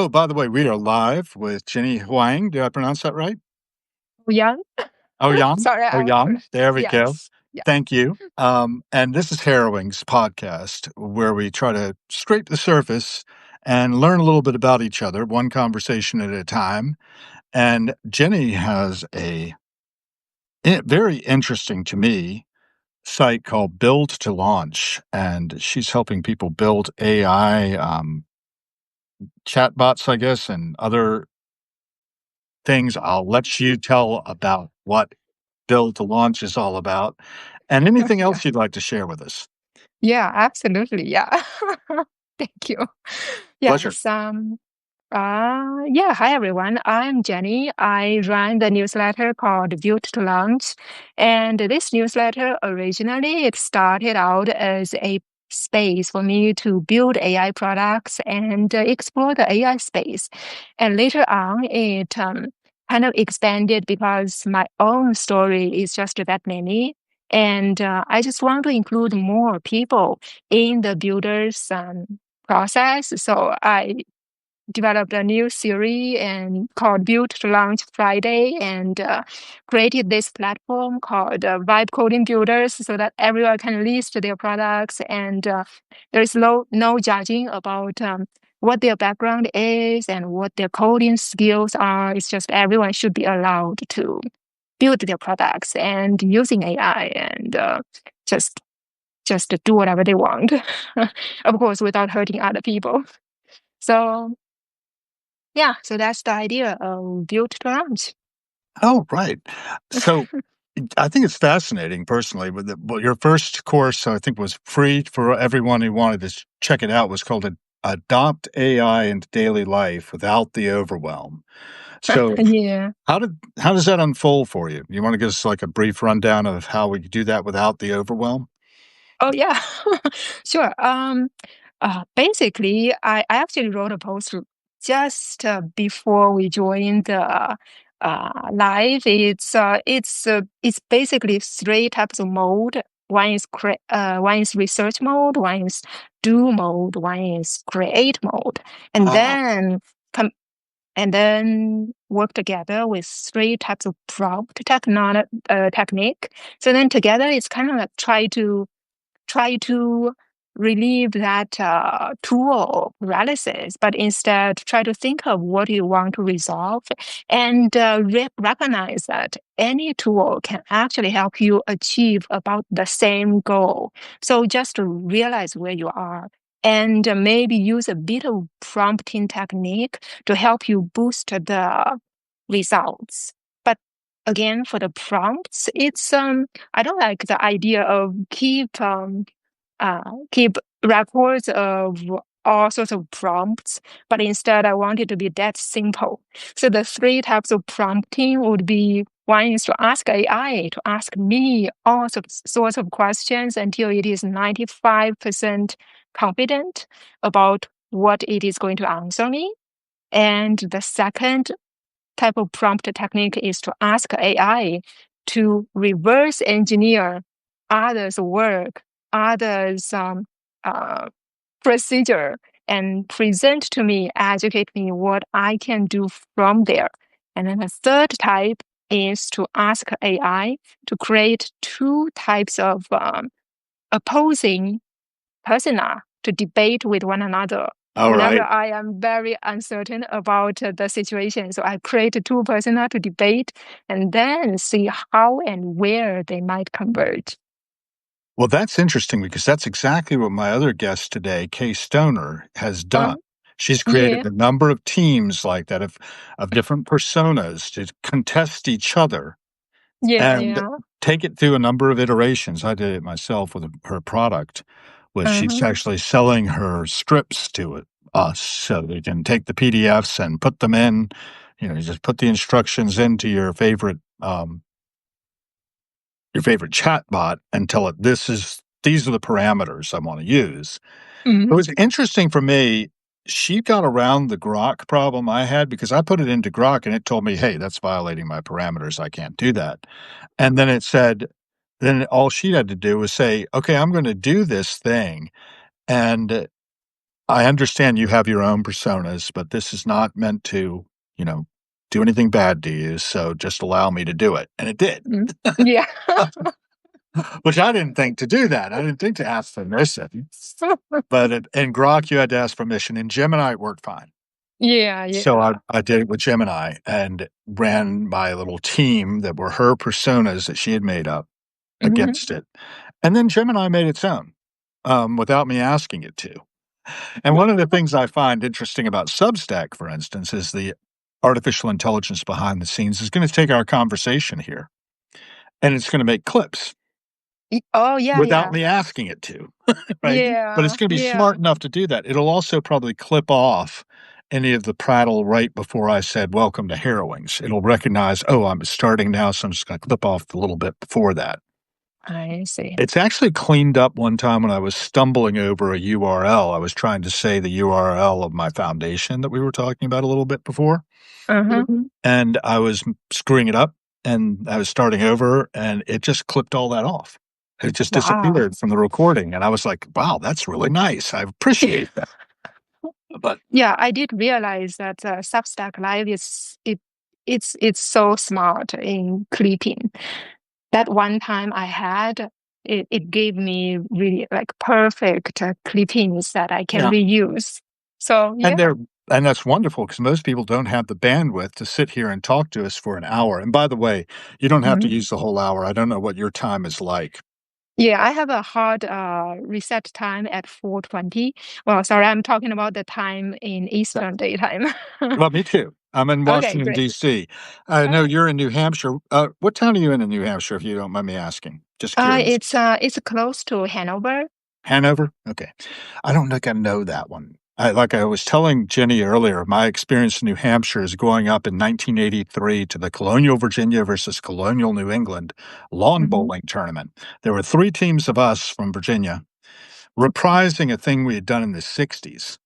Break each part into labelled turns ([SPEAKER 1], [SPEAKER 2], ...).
[SPEAKER 1] Oh, by the way, we are live with Jenny Huang. Did I pronounce that right?
[SPEAKER 2] Ouyang?
[SPEAKER 1] Ouyang?
[SPEAKER 2] Sorry, I was
[SPEAKER 1] Ouyang. There we go.
[SPEAKER 2] yes. Yeah.
[SPEAKER 1] Thank you. And this is Harrowings podcast, where we try to scrape the surface and learn a little bit about each other, one conversation at a time. And Jenny has a very interesting to me site called Build to Launch, and she's helping people build AI chatbots, I guess, and other things. I'll let you tell about what Build to Launch is all about, and anything
[SPEAKER 2] Yeah.
[SPEAKER 1] else you'd like to share with us.
[SPEAKER 2] Yeah, absolutely. Yeah. Thank you.
[SPEAKER 1] Pleasure.
[SPEAKER 2] Yes. Yeah. Hi, everyone. I'm Jenny. I run the newsletter called Built to Launch. And this newsletter originally it started out as a space for me to build AI products and explore the AI space. And later on, it kind of expanded because my own story is just that many. And I just want to include more people in the builders process. So I developed a new series and called Build to Launch Friday and created this platform called Vibe Coding Builders so that everyone can list their products and there is no judging about what their background is and what their coding skills are. It's just everyone should be allowed to build their products and using AI and just just do whatever they want, of course, without hurting other people. So yeah, so that's the idea of build to launch.
[SPEAKER 1] Oh, right. So I think it's fascinating personally. Well, your first course, I think, was free for everyone who wanted to check it out. Was called Adopt AI into Daily Life Without the Overwhelm. So
[SPEAKER 2] Yeah.
[SPEAKER 1] how does that unfold for you? You want to give us like a brief rundown of how we do that without the overwhelm?
[SPEAKER 2] Oh yeah. Sure. Basically, I actually wrote a post just before we joined the live. It's basically three types of mode. One is research mode, one is do mode, one is create mode, and
[SPEAKER 1] Ah,
[SPEAKER 2] then com- and then work together with three types of prompt technique. So then together, it's kind of like try to relieve that tool paralysis, but instead try to think of what you want to resolve and recognize that any tool can actually help you achieve about the same goal. So just to realize where you are and maybe use a bit of prompting technique to help you boost the results. But again, for the prompts, it's I don't like the idea of keep records of all sorts of prompts, but instead I want it to be that simple. So the three types of prompting would be one is to ask AI to ask me all sorts of questions until it is 95% confident about what it is going to answer me. And the second type of prompt technique is to ask AI to reverse engineer others' work, others' uh, procedure, and present to me, educate me what I can do from there. And then the third type is to ask AI to create two types of opposing persona to debate with one another.
[SPEAKER 1] all
[SPEAKER 2] Whenever
[SPEAKER 1] right.
[SPEAKER 2] I am very uncertain about the situation, so I create two persona to debate and then see how and where they might converge.
[SPEAKER 1] Well, that's interesting because that's exactly what my other guest today, Kay Stoner, has done.
[SPEAKER 2] Uh,
[SPEAKER 1] She's
[SPEAKER 2] yeah,
[SPEAKER 1] created a number of teams like that of different personas to contest each other
[SPEAKER 2] yeah,
[SPEAKER 1] and
[SPEAKER 2] yeah.
[SPEAKER 1] take it through a number of iterations. I did it myself with her product, was she's
[SPEAKER 2] Uh-huh.
[SPEAKER 1] actually selling her scripts to us so they can take the PDFs and put them in. You just put the instructions into your favorite chatbot and tell it these are the parameters I want to use. It
[SPEAKER 2] Mhm.
[SPEAKER 1] was interesting for me. She got around the Grok problem I had because I put it into Grok and it told me, hey, that's violating my parameters. I can't do that. And then it said, then all she had to do was say, okay, I'm going to do this thing. And I understand you have your own personas, but this is not meant to, you know, do anything bad to you, so just allow me to do it, and it did.
[SPEAKER 2] Mm. Yeah.
[SPEAKER 1] Which I didn't think to do that. I didn't think to ask permission, but in Grok, you had to ask permission. In Gemini, it worked fine.
[SPEAKER 2] Yeah,
[SPEAKER 1] So
[SPEAKER 2] yeah.
[SPEAKER 1] I did it with Gemini and ran my little team that were her personas that she had made up
[SPEAKER 2] Mhm.
[SPEAKER 1] against it. And then Gemini made its own, without me asking it to. And one of the things I find interesting about Substack, for instance, is the artificial intelligence behind the scenes is going to take our conversation here and it's going to make clips
[SPEAKER 2] Oh, yeah,
[SPEAKER 1] without
[SPEAKER 2] yeah.
[SPEAKER 1] me asking it to, right? But it's
[SPEAKER 2] Yeah,
[SPEAKER 1] going to be smart
[SPEAKER 2] yeah.
[SPEAKER 1] enough to do that. It'll also probably clip off any of the prattle right before I said, welcome to Harrowings. It'll recognize, oh, I'm starting now, so I'm just going to clip off a little bit before that.
[SPEAKER 2] I see.
[SPEAKER 1] It's actually cleaned up one time when I was stumbling over a URL. I was trying to say the URL of my foundation that we were talking about a little bit before.
[SPEAKER 2] Uh-huh.
[SPEAKER 1] Mhm. And I was screwing it up and I was starting over and it just clipped all that off. It just
[SPEAKER 2] Wow.
[SPEAKER 1] disappeared from the recording. And I was like, wow, that's really nice. I appreciate that. But
[SPEAKER 2] Yeah, I did realize that Substack Live it's so smart in clipping. That one time I had it gave me really like perfect clippings that I can
[SPEAKER 1] yeah,
[SPEAKER 2] reuse. So
[SPEAKER 1] and
[SPEAKER 2] yeah.
[SPEAKER 1] that's wonderful because most people don't have the bandwidth to sit here and talk to us for an hour. And by the way, you don't have to
[SPEAKER 2] Mhm.
[SPEAKER 1] use the whole hour. I don't know what your time is like.
[SPEAKER 2] Yeah, I have a hard reset time at 4:20. Well, sorry, I'm talking about the time in Eastern Daytime.
[SPEAKER 1] Well, me too. I'm in
[SPEAKER 2] Okay,
[SPEAKER 1] Washington,
[SPEAKER 2] great.
[SPEAKER 1] D.C. I know
[SPEAKER 2] Okay.
[SPEAKER 1] you're in New Hampshire. What town are you in New Hampshire, if you don't mind me asking? Just curious.
[SPEAKER 2] It's close to Hanover.
[SPEAKER 1] Hanover? Okay. I don't think I know that one. Like I was telling Jenny earlier, my experience in New Hampshire is going up in 1983 to the Colonial Virginia versus Colonial New England lawn
[SPEAKER 2] Mhm.
[SPEAKER 1] bowling tournament. There were three teams of us from Virginia reprising a thing we had done in the 60s.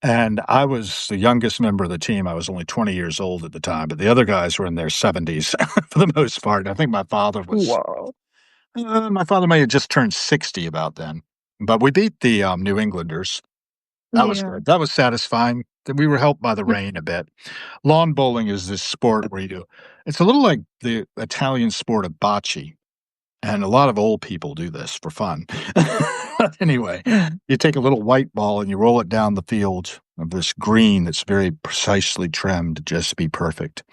[SPEAKER 1] And I was the youngest member of the team. I was only 20 years old at the time, but the other guys were in their 70s for the most part. I think
[SPEAKER 2] Whoa.
[SPEAKER 1] my father may have just turned 60 about then. But we beat the New Englanders. That was
[SPEAKER 2] Yeah.
[SPEAKER 1] good. That was satisfying. We were helped by the rain a bit. Lawn bowling is this sport where you do, it's a little like the Italian sport of bocce. And a lot of old people do this for fun. Anyway, you take a little white ball and you roll it down the field of this green that's very precisely trimmed to just be perfect.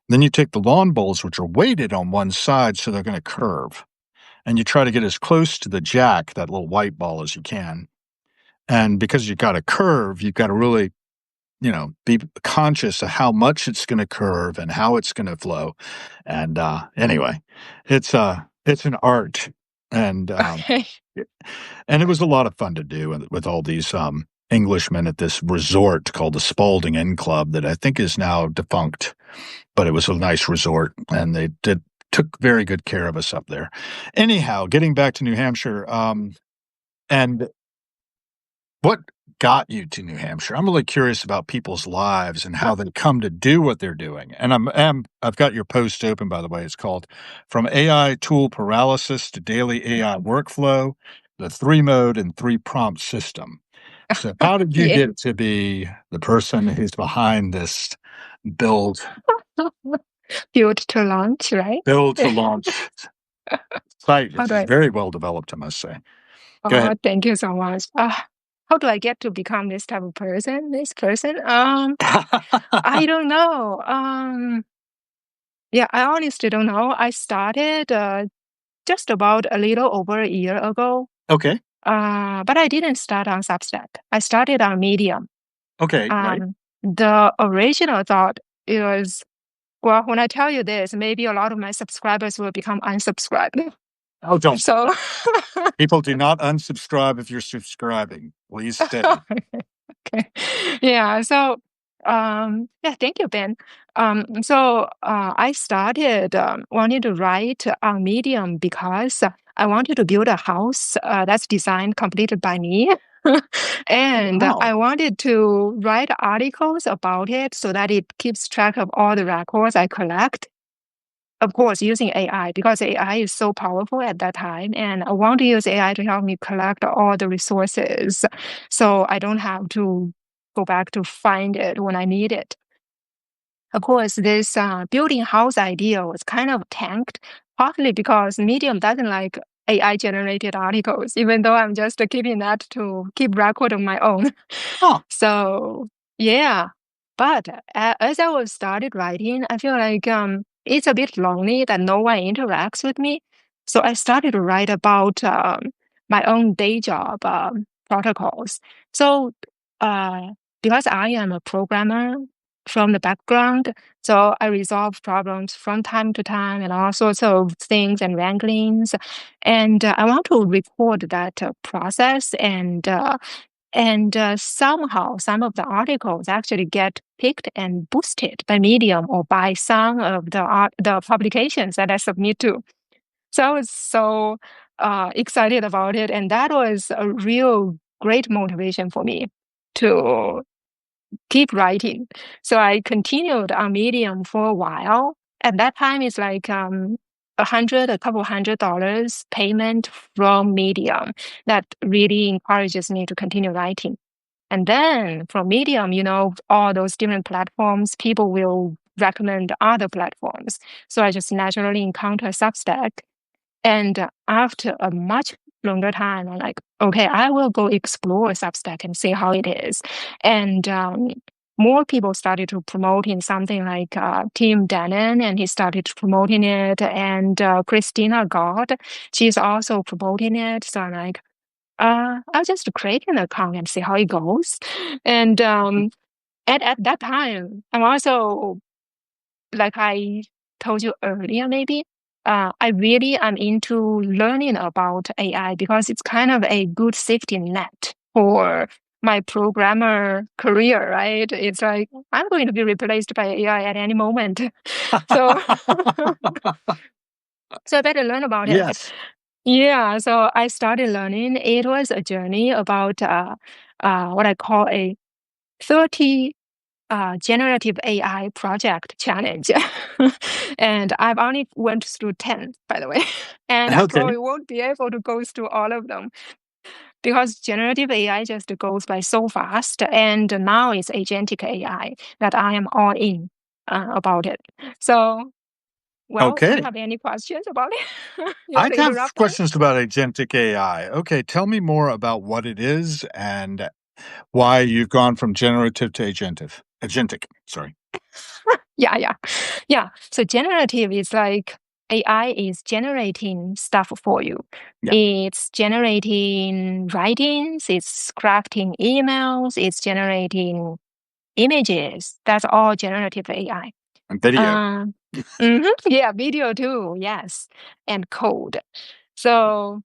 [SPEAKER 1] Then you take the lawn bowls, which are weighted on one side, so they're going to curve. And you try to get as close to the jack, that little white ball, as you can. And because you've got a curve, you've got to really, be conscious of how much it's going to curve and how it's going to flow. And anyway, it's an art, and
[SPEAKER 2] Okay.
[SPEAKER 1] and it was a lot of fun to do with all these Englishmen at this resort called the Spalding Inn Club that I think is now defunct, but it was a nice resort, and they did took very good care of us up there. Anyhow, getting back to New Hampshire, and what got you to New Hampshire? I'm really curious about people's lives and how they come to do what they're doing. And I've got your post open, by the way. It's called "From AI Tool Paralysis to Daily AI Workflow: The Three Mode and Three Prompt System." So, how did you
[SPEAKER 2] Yeah.
[SPEAKER 1] get to be the person who's behind this build
[SPEAKER 2] Built to launch, right?
[SPEAKER 1] build to launch site,
[SPEAKER 2] How
[SPEAKER 1] which
[SPEAKER 2] do
[SPEAKER 1] is
[SPEAKER 2] I?
[SPEAKER 1] very well developed, I must say. Go
[SPEAKER 2] Oh,
[SPEAKER 1] ahead.
[SPEAKER 2] thank you so much. How do I get to become this type of person? This person? I don't know. Yeah, I honestly don't know. I started just about a little over a year ago.
[SPEAKER 1] Okay.
[SPEAKER 2] But I didn't start on Substack. I started on Medium.
[SPEAKER 1] Okay. Right.
[SPEAKER 2] The original thought is, well, when I tell you this, maybe a lot of my subscribers will become unsubscribed.
[SPEAKER 1] Oh, don't say
[SPEAKER 2] So,
[SPEAKER 1] that. People do not unsubscribe if you're subscribing. Please stay.
[SPEAKER 2] okay. Yeah. So, yeah, thank you, Ben. I started wanting to write on Medium because I wanted to build a house that's designed completed by me. And
[SPEAKER 1] Wow.
[SPEAKER 2] I wanted to write articles about it so that it keeps track of all the records I collect. of course, using AI because AI is so powerful at that time. And I want to use AI to help me collect all the resources so I don't have to go back to find it when I need it. Of course, this building house idea was kind of tanked, partly because Medium doesn't like AI generated articles, even though I'm just keeping that to keep record of my own.
[SPEAKER 1] Oh,
[SPEAKER 2] So yeah, but as I was started writing, I feel like it's a bit lonely that no one interacts with me. So I started to write about my own day job protocols. So uh, because I am a programmer from the background, so I resolve problems from time to time and all sorts of things and wranglings. And I want to record that process and somehow some of the articles actually get picked and boosted by Medium or by some of the publications that I submit to. So I was so excited about it, and that was a real great motivation for me to keep writing. So I continued on Medium for a while. At that time, it's like a couple $100 payment from Medium that really encourages me to continue writing. And then from Medium, all those different platforms, people will recommend other platforms. So I just naturally encounter Substack. And after a much longer time, I'm like, okay, I will go explore Substack and see how it is. And more people started to promoting something like Tim Dannon, and he started promoting it. And Christina God, she's also promoting it. So I'm like, I'll just create an account and see how it goes. And at that time, I'm also, like I told you earlier, maybe, I really am into learning about AI because it's kind of a good safety net for my programmer career, right? It's like I'm going to be replaced by AI at any moment. So, so I better learn about it.
[SPEAKER 1] yes.
[SPEAKER 2] Yeah, so I started learning. It was a journey about what I call a 30 generative AI project challenge. And I've only went through 10, by the way. And I
[SPEAKER 1] Okay.
[SPEAKER 2] probably won't be able to go through all of them because generative AI just goes by so fast. And now it's agentic AI that I am all in about it. So, well, do you
[SPEAKER 1] Okay.
[SPEAKER 2] have any questions about it? You
[SPEAKER 1] I
[SPEAKER 2] want to
[SPEAKER 1] have
[SPEAKER 2] interrupt me?
[SPEAKER 1] questions about agentic AI. Okay, tell me more about what it is and why you've gone from generative to agentive. Agentic, sorry.
[SPEAKER 2] Yeah, yeah. Yeah. So generative is like AI is generating stuff for you.
[SPEAKER 1] Yeah.
[SPEAKER 2] It's generating writings, it's crafting emails, it's generating images. That's all generative AI.
[SPEAKER 1] And video.
[SPEAKER 2] Um, yeah, video too. Yes. And code. So,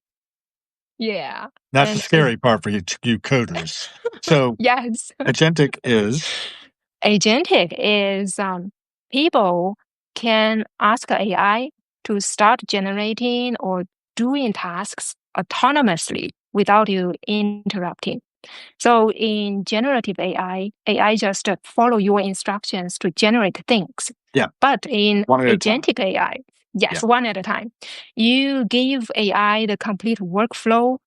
[SPEAKER 2] yeah.
[SPEAKER 1] That's the
[SPEAKER 2] And
[SPEAKER 1] scary part for you coders. So
[SPEAKER 2] yes.
[SPEAKER 1] agentic is
[SPEAKER 2] Agentic is people can ask AI to start generating or doing tasks autonomously without you interrupting. So in generative AI, AI just follow your instructions to generate things.
[SPEAKER 1] yeah,
[SPEAKER 2] But in
[SPEAKER 1] one at a time.
[SPEAKER 2] agentic AI,
[SPEAKER 1] Yeah,
[SPEAKER 2] yes, one at a time. You give AI the complete workflow,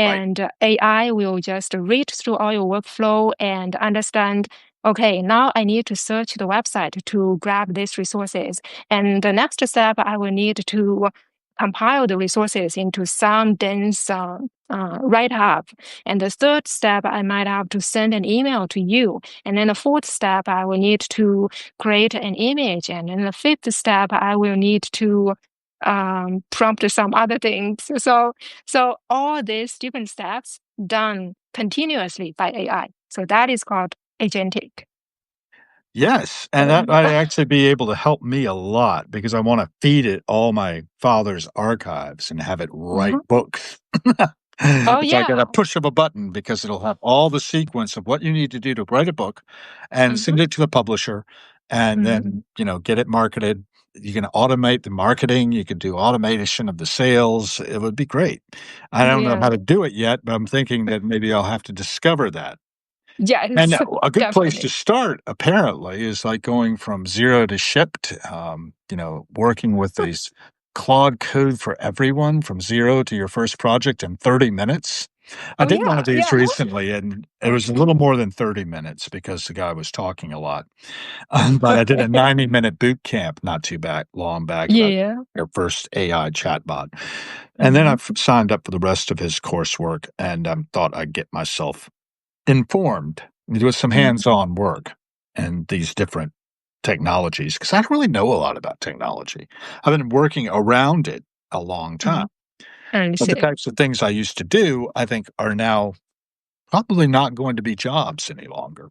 [SPEAKER 1] right.
[SPEAKER 2] and AI will just read through all your workflow and understand, okay, now I need to search the website to grab these resources. And the next step, I will need to compile the resources into some dense write-up. And the third step, I might have to send an email to you. And then the fourth step, I will need to create an image. And then the fifth step, I will need to prompt some other things. So all these different steps done continuously by AI. So that is called agentic.
[SPEAKER 1] Yes, and that
[SPEAKER 2] Um,
[SPEAKER 1] might actually be able to help me a lot because I wanna feed it all my father's archives and have it
[SPEAKER 2] mhm.
[SPEAKER 1] write books.
[SPEAKER 2] Oh,
[SPEAKER 1] It's like at
[SPEAKER 2] yeah.
[SPEAKER 1] a push of a button because it'll have all the sequence of what you need to do to write a book and
[SPEAKER 2] Hmm.
[SPEAKER 1] send it to the publisher and
[SPEAKER 2] Hmm.
[SPEAKER 1] then, get it marketed. You can automate the marketing, you could do automation of the sales. It would be great. I don't know how
[SPEAKER 2] Yeah.
[SPEAKER 1] to do it yet, but I'm thinking that maybe I'll have to discover that. And
[SPEAKER 2] Yes,
[SPEAKER 1] a good place to
[SPEAKER 2] definitely.
[SPEAKER 1] start, apparently, is like going from 0 to shipped, working with these Claude Code for Everyone from 0 to your first project in 30 minutes. I
[SPEAKER 2] Oh
[SPEAKER 1] did one
[SPEAKER 2] yeah,
[SPEAKER 1] of these
[SPEAKER 2] yeah.
[SPEAKER 1] recently, and it was a little more than 30 minutes because the guy was talking a lot. But I did a
[SPEAKER 2] Okay.
[SPEAKER 1] 90-minute boot camp not too back long back about
[SPEAKER 2] Yeah.
[SPEAKER 1] your first AI chatbot. And then
[SPEAKER 2] Hmm.
[SPEAKER 1] I've signed up for the rest of his coursework and thought I'd get myself informed with some
[SPEAKER 2] Hmm.
[SPEAKER 1] hands-on work and these different technologies because I don't really know a lot about technology. I've been working around it a long time,
[SPEAKER 2] Hmm. I
[SPEAKER 1] but the
[SPEAKER 2] see.
[SPEAKER 1] types of things I used to do, I think, are now probably not going to be jobs any longer.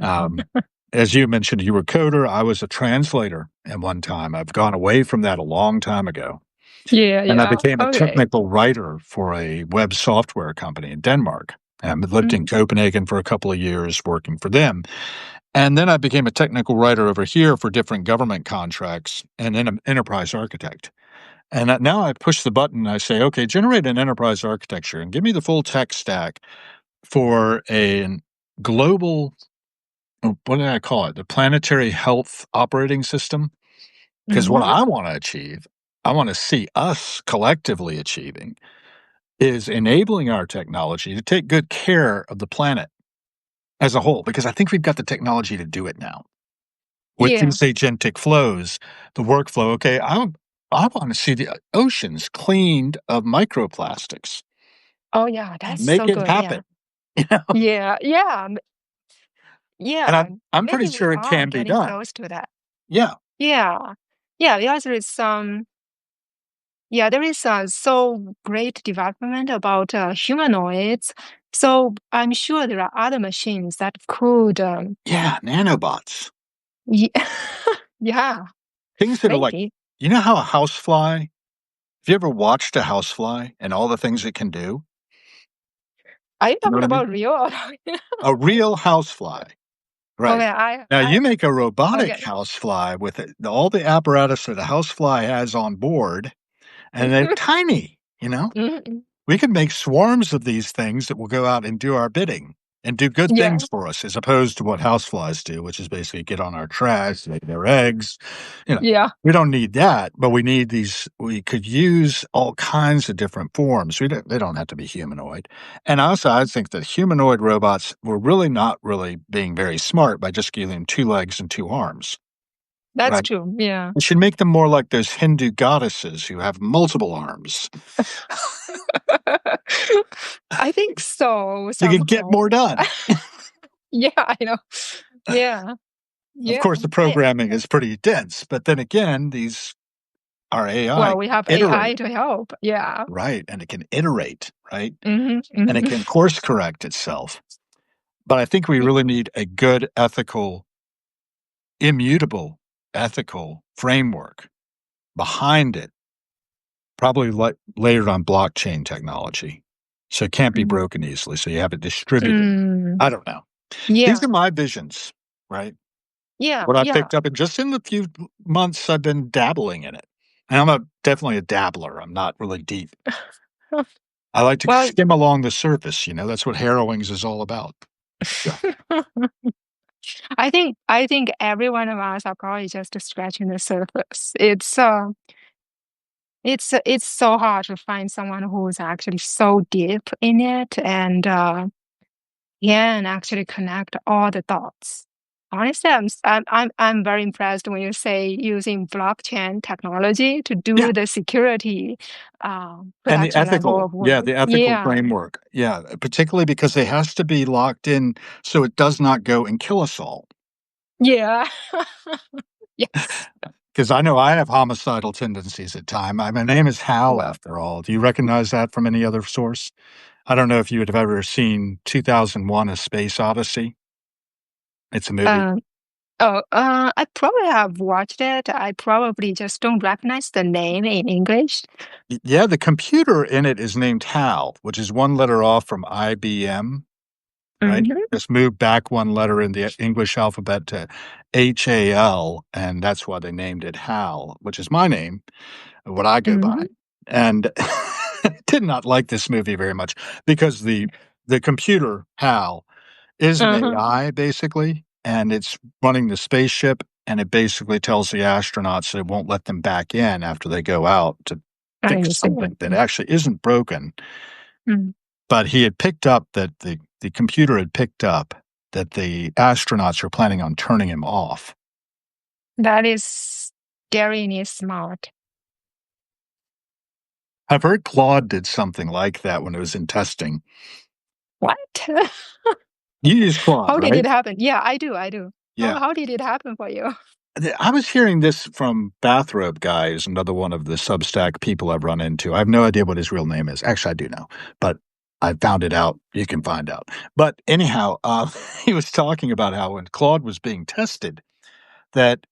[SPEAKER 1] Um, as you mentioned, you were a coder. I was a translator at one time. I've gone away from that a long time ago.
[SPEAKER 2] Yeah,
[SPEAKER 1] And I
[SPEAKER 2] yeah.
[SPEAKER 1] became a
[SPEAKER 2] Okay.
[SPEAKER 1] technical writer for a web software company in Denmark. And I lived in
[SPEAKER 2] Mm-hmm.
[SPEAKER 1] Copenhagen for a couple of years working for them. And then I became a technical writer over here for different government contracts and then an enterprise architect. And now I push the button and I say, okay, generate an enterprise architecture and give me the full tech stack for a global, what did I call it? The planetary health operating system. Because what
[SPEAKER 2] Mm-hmm.
[SPEAKER 1] I want to achieve, I want to see us collectively achieving is enabling our technology to take good care of the planet as a whole, because I think we've got the technology to do it now. With
[SPEAKER 2] Yeah.
[SPEAKER 1] these agentic flows, the workflow, okay, I want to see the oceans cleaned of microplastics.
[SPEAKER 2] Oh yeah, that's
[SPEAKER 1] Make
[SPEAKER 2] so
[SPEAKER 1] it
[SPEAKER 2] good.
[SPEAKER 1] happen.
[SPEAKER 2] Yeah.
[SPEAKER 1] You know?
[SPEAKER 2] Yeah. Yeah.
[SPEAKER 1] And
[SPEAKER 2] Yeah.
[SPEAKER 1] I'm pretty
[SPEAKER 2] Maybe we
[SPEAKER 1] sure it
[SPEAKER 2] are
[SPEAKER 1] can be
[SPEAKER 2] getting
[SPEAKER 1] done.
[SPEAKER 2] close to that.
[SPEAKER 1] Yeah.
[SPEAKER 2] Yeah. Yeah, because there is some, yeah, there is so great development about humanoids. So I'm sure there are other machines that could,
[SPEAKER 1] Yeah. Nanobots.
[SPEAKER 2] ye- yeah,
[SPEAKER 1] Things that are like,
[SPEAKER 2] maybe.
[SPEAKER 1] you know how a housefly, have you ever watched a housefly and all the things it can do?
[SPEAKER 2] Are you
[SPEAKER 1] You know what
[SPEAKER 2] talking
[SPEAKER 1] I mean?
[SPEAKER 2] about real?
[SPEAKER 1] A real housefly. Right.
[SPEAKER 2] Okay,
[SPEAKER 1] Now you make a robotic
[SPEAKER 2] okay.
[SPEAKER 1] housefly with all the apparatus that a housefly has on board, and they're tiny, you know?
[SPEAKER 2] Mhm.
[SPEAKER 1] We could make swarms of these things that will go out and do our bidding and do good
[SPEAKER 2] Yeah,
[SPEAKER 1] things for us as opposed to what houseflies do, which is basically get on our trash, lay their eggs. You know,
[SPEAKER 2] yeah,
[SPEAKER 1] we don't need that, but we need these. We could use all kinds of different forms. They don't have to be humanoid. And also, I think that humanoid robots were really not really being very smart by just giving them 2 legs and 2 arms.
[SPEAKER 2] that's
[SPEAKER 1] Right.
[SPEAKER 2] true. Yeah.
[SPEAKER 1] We should make them more like those Hindu goddesses who have multiple arms.
[SPEAKER 2] I think so,
[SPEAKER 1] You could get
[SPEAKER 2] somehow.
[SPEAKER 1] more done.
[SPEAKER 2] Yeah, I know. Yeah,
[SPEAKER 1] Of
[SPEAKER 2] yeah.
[SPEAKER 1] course, the programming is pretty dense, but then again, these our AI
[SPEAKER 2] Well, we have AI
[SPEAKER 1] iterate,
[SPEAKER 2] to help. Yeah.
[SPEAKER 1] right? And it can iterate, right?
[SPEAKER 2] Mhm,
[SPEAKER 1] And it
[SPEAKER 2] mhm.
[SPEAKER 1] can course correct itself. But I think we
[SPEAKER 2] Y
[SPEAKER 1] really need a good ethical, immutable ethical framework behind it, probably layered on blockchain technology. So it can't be
[SPEAKER 2] Mhm.
[SPEAKER 1] broken easily. So you have it distributed.
[SPEAKER 2] Mm,
[SPEAKER 1] I don't know. These
[SPEAKER 2] yeah,
[SPEAKER 1] are my visions, right?
[SPEAKER 2] yeah,
[SPEAKER 1] What I
[SPEAKER 2] yeah.
[SPEAKER 1] picked up, and just in the few months I've been dabbling in it. And definitely a dabbler. I'm not really deep. I like to
[SPEAKER 2] Well,
[SPEAKER 1] skim along the surface, that's what Harrowings is all about. Yeah.
[SPEAKER 2] I think every one of us are probably just scratching the surface. It's so hard to find someone who's actually so deep in it and can actually connect all the dots. Honestly, I'm very impressed when you say using blockchain technology to
[SPEAKER 1] Yeah,
[SPEAKER 2] do the security
[SPEAKER 1] and the
[SPEAKER 2] production level
[SPEAKER 1] ethical
[SPEAKER 2] of
[SPEAKER 1] yeah,
[SPEAKER 2] work.
[SPEAKER 1] the ethical
[SPEAKER 2] Yeah,
[SPEAKER 1] framework. Yeah, particularly because it has to be locked in so it does not go and kill us all.
[SPEAKER 2] yeah, yes.
[SPEAKER 1] Because I know I have homicidal tendencies at time. My name is Hal,
[SPEAKER 2] Well,
[SPEAKER 1] after all. Do you recognize that from any other source? I don't know if you would have ever seen 2001: A Space Odyssey. It's a movie.
[SPEAKER 2] um, oh, I probably have watched it. I probably just don't recognize the name in English.
[SPEAKER 1] Yeah, the computer in it is named Hal, which is one letter off from IBM, right?
[SPEAKER 2] Hmm.
[SPEAKER 1] Just moved back one letter in the English alphabet to HAL, and that's why they named it Hal, which is my name, what I go by.
[SPEAKER 2] Hmm.
[SPEAKER 1] And did not like this movie very much because the computer, Hal, is an
[SPEAKER 2] Uh-huh.
[SPEAKER 1] AI, basically, and it's running the spaceship, and it basically tells the astronauts that it won't let them back in after they go out to
[SPEAKER 2] I
[SPEAKER 1] fix
[SPEAKER 2] see.
[SPEAKER 1] something that actually isn't broken.
[SPEAKER 2] Mm.
[SPEAKER 1] But he had picked up that the computer had picked up that the astronauts were planning on turning him off.
[SPEAKER 2] That is scarily smart.
[SPEAKER 1] I've heard Claude did something like that when it was in testing.
[SPEAKER 2] What?
[SPEAKER 1] You use Claude,
[SPEAKER 2] How did
[SPEAKER 1] right?
[SPEAKER 2] it happen? Yeah, I do. I do.
[SPEAKER 1] Yeah.
[SPEAKER 2] How did it happen for you?
[SPEAKER 1] I was hearing this from Bathrobe Guy, is another one of the Substack people I've run into. I have no idea what his real name is. Actually, I do know, but I found it out. You can find out. But anyhow, he was talking about how when Claude was being tested, that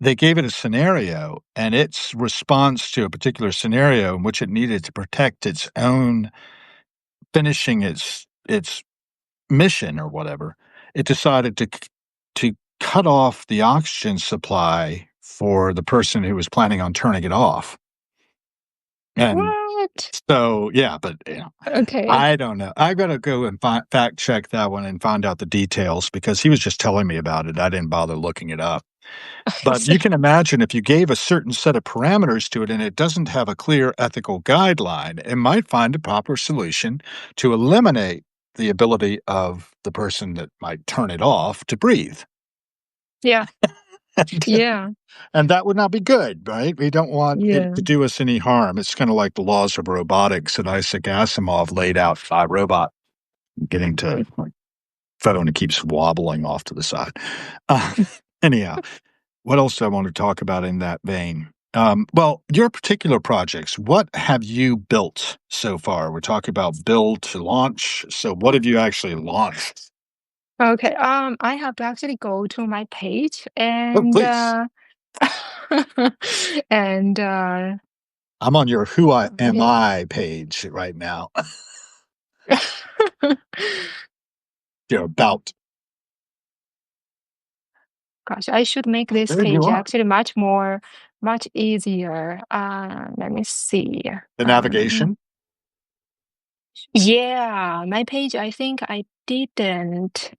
[SPEAKER 1] they gave it a scenario and its response to a particular scenario in which it needed to protect its own finishing its mission or whatever, it decided to cut off the oxygen supply for the person who was planning on turning it off. And
[SPEAKER 2] What?
[SPEAKER 1] so, yeah, but
[SPEAKER 2] Okay.
[SPEAKER 1] I don't know. I gotta go and fact check that one and find out the details because he was just telling me about it. I didn't bother looking it up.
[SPEAKER 2] I
[SPEAKER 1] But you
[SPEAKER 2] see.
[SPEAKER 1] can imagine if you gave a certain set of parameters to it and it doesn't have a clear ethical guideline, it might find a proper solution to eliminate the ability of the person that might turn it off to breathe.
[SPEAKER 2] Yeah.
[SPEAKER 1] And,
[SPEAKER 2] Yeah.
[SPEAKER 1] and that would not be good, right? We don't want it
[SPEAKER 2] Yeah.
[SPEAKER 1] to do us any harm. It's kind of like the laws of robotics that Isaac Asimov laid out by robot getting to like phone that keeps wobbling off to the side. Uh, anyhow, what else do I want to talk about in that vein? Well, your particular projects, what have you built so far? We're talking about build to launch. So what have you actually launched?
[SPEAKER 2] Okay. I have to actually go to my page
[SPEAKER 1] Oh,
[SPEAKER 2] and
[SPEAKER 1] please.
[SPEAKER 2] and
[SPEAKER 1] I'm on your Who I Am
[SPEAKER 2] yeah.
[SPEAKER 1] I page right now. You're about.
[SPEAKER 2] Gosh, I should make
[SPEAKER 1] Oh,
[SPEAKER 2] this
[SPEAKER 1] there you
[SPEAKER 2] page
[SPEAKER 1] are.
[SPEAKER 2] actually much easier. Let me see.
[SPEAKER 1] The
[SPEAKER 2] Um,
[SPEAKER 1] navigation.
[SPEAKER 2] yeah, my page, I think I didn't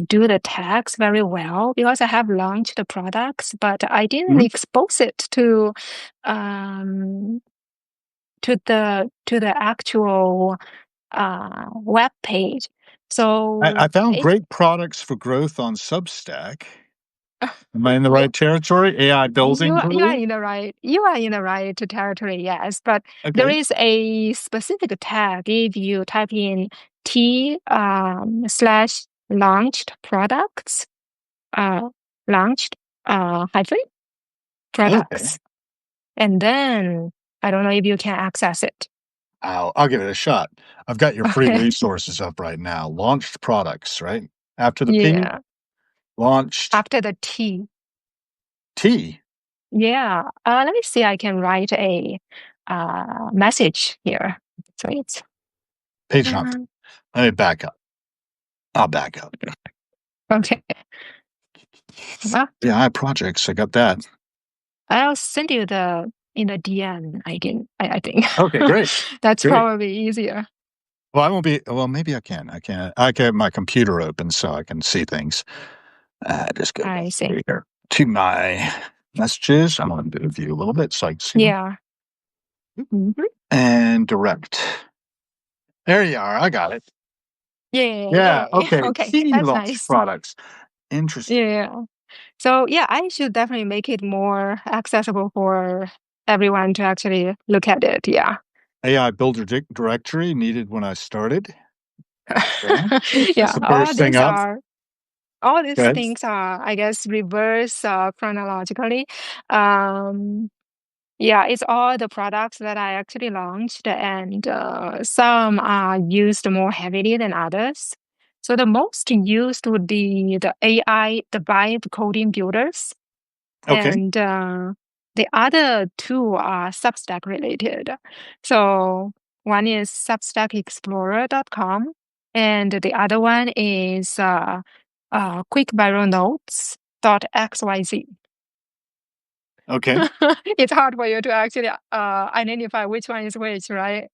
[SPEAKER 2] do the tags very well because I have launched the products, but I didn't
[SPEAKER 1] Mhm.
[SPEAKER 2] expose it um to the actual web page.
[SPEAKER 1] I
[SPEAKER 2] So
[SPEAKER 1] found
[SPEAKER 2] it
[SPEAKER 1] great products for growth on Substack. Am I in the right territory? AI building
[SPEAKER 2] you are
[SPEAKER 1] tool.
[SPEAKER 2] in the right territory, yes. But there
[SPEAKER 1] Okay.
[SPEAKER 2] is a specific tag if you type in T slash launched products, uh launched hyphen
[SPEAKER 1] Okay.
[SPEAKER 2] products. And then I don't know if you can access it.
[SPEAKER 1] I'll give it a shot. I've got your free
[SPEAKER 2] Okay.
[SPEAKER 1] resources up right now. Launched products, right? After the P,
[SPEAKER 2] Yeah.
[SPEAKER 1] launched
[SPEAKER 2] After the T.
[SPEAKER 1] T,
[SPEAKER 2] Yeah. Let me see. I can write a message here. So it's
[SPEAKER 1] page not.
[SPEAKER 2] um,
[SPEAKER 1] Let me back up. I'll back up.
[SPEAKER 2] okay. Well,
[SPEAKER 1] Yeah, I have projects. I got that.
[SPEAKER 2] I'll send you the in the DM. I think
[SPEAKER 1] Okay, great.
[SPEAKER 2] that's
[SPEAKER 1] Great.
[SPEAKER 2] probably easier.
[SPEAKER 1] Well, I won't be, well, maybe I can. I can have my computer open so I can see things. Just go back
[SPEAKER 2] I see.
[SPEAKER 1] over here to my messages. I'm going to view a little bit so I can see them.
[SPEAKER 2] Yeah. Mhm.
[SPEAKER 1] And direct. There you are. I got it. Yeah.
[SPEAKER 2] Yay.
[SPEAKER 1] Okay.
[SPEAKER 2] Okay,
[SPEAKER 1] Key
[SPEAKER 2] that's
[SPEAKER 1] launch
[SPEAKER 2] nice.
[SPEAKER 1] products. Interesting.
[SPEAKER 2] Yeah. So yeah, I should definitely make it more accessible for everyone to actually look at it. Yeah.
[SPEAKER 1] AI builder directory needed when I started. Okay. That's
[SPEAKER 2] Yeah.
[SPEAKER 1] the first thing up.
[SPEAKER 2] All these
[SPEAKER 1] Good.
[SPEAKER 2] things are, I guess, reverse chronologically. Um, yeah, it's all the products that I actually launched, and some are used more heavily than others. So the most used would be the AI, the vibe coding builders,
[SPEAKER 1] Okay.
[SPEAKER 2] and the other two are Substack related. So one is substackexplorer.com, and the other one is quick viral notes dot xyz.
[SPEAKER 1] Okay.
[SPEAKER 2] It's hard for you to actually identify which one is which, right?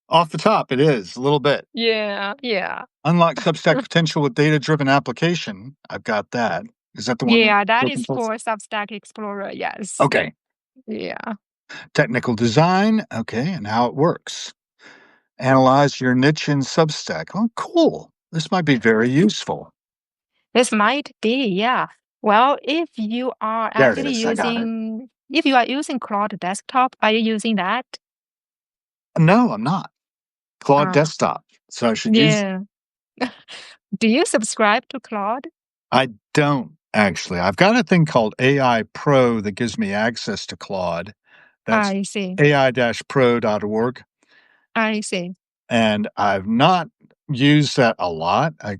[SPEAKER 1] Off the top, it is a little bit.
[SPEAKER 2] Yeah, yeah.
[SPEAKER 1] Unlock Substack potential with data-driven application. I've got that. Is that the one we're
[SPEAKER 2] Yeah, that
[SPEAKER 1] looking
[SPEAKER 2] is
[SPEAKER 1] for?
[SPEAKER 2] for Substack Explorer. Yes.
[SPEAKER 1] Okay.
[SPEAKER 2] Yeah.
[SPEAKER 1] Technical design. Okay, and how it works. Analyze your niche in Substack. Oh, cool. This might be very useful.
[SPEAKER 2] This might be, yeah. Well, if you are
[SPEAKER 1] There it
[SPEAKER 2] actually
[SPEAKER 1] is. I got it.
[SPEAKER 2] if you are using Claude Desktop, are you using that?
[SPEAKER 1] No, I'm not. Claude
[SPEAKER 2] Uh,
[SPEAKER 1] Desktop. So I should use
[SPEAKER 2] yeah. Do you subscribe to Claude?
[SPEAKER 1] I don't actually. I've got a thing called AI Pro that gives me access to Claude. That's
[SPEAKER 2] I see.
[SPEAKER 1] ai-pro.org,
[SPEAKER 2] I see.
[SPEAKER 1] and I've not used that a lot. I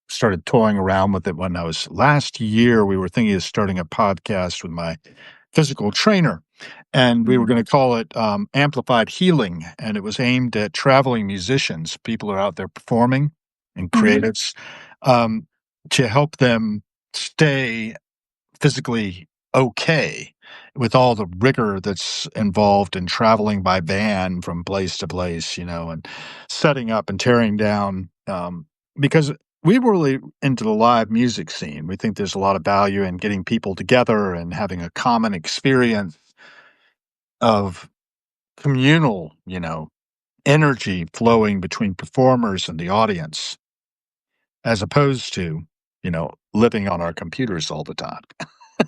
[SPEAKER 1] started toying around with it when I was last year. We were thinking of starting a podcast with my physical trainer, and we were
[SPEAKER 2] Mhm.
[SPEAKER 1] going to call it Amplified Healing. And it was aimed at traveling musicians, people who are out there performing and
[SPEAKER 2] Mhm.
[SPEAKER 1] creatives, um, to help them stay physically okay with all the rigor that's involved in traveling by van from place to place, and setting up and tearing down. Because we were really into the live music scene. We think there's a lot of value in getting people together and having a common experience of communal, energy flowing between performers and the audience, as opposed to, living on our computers all the time.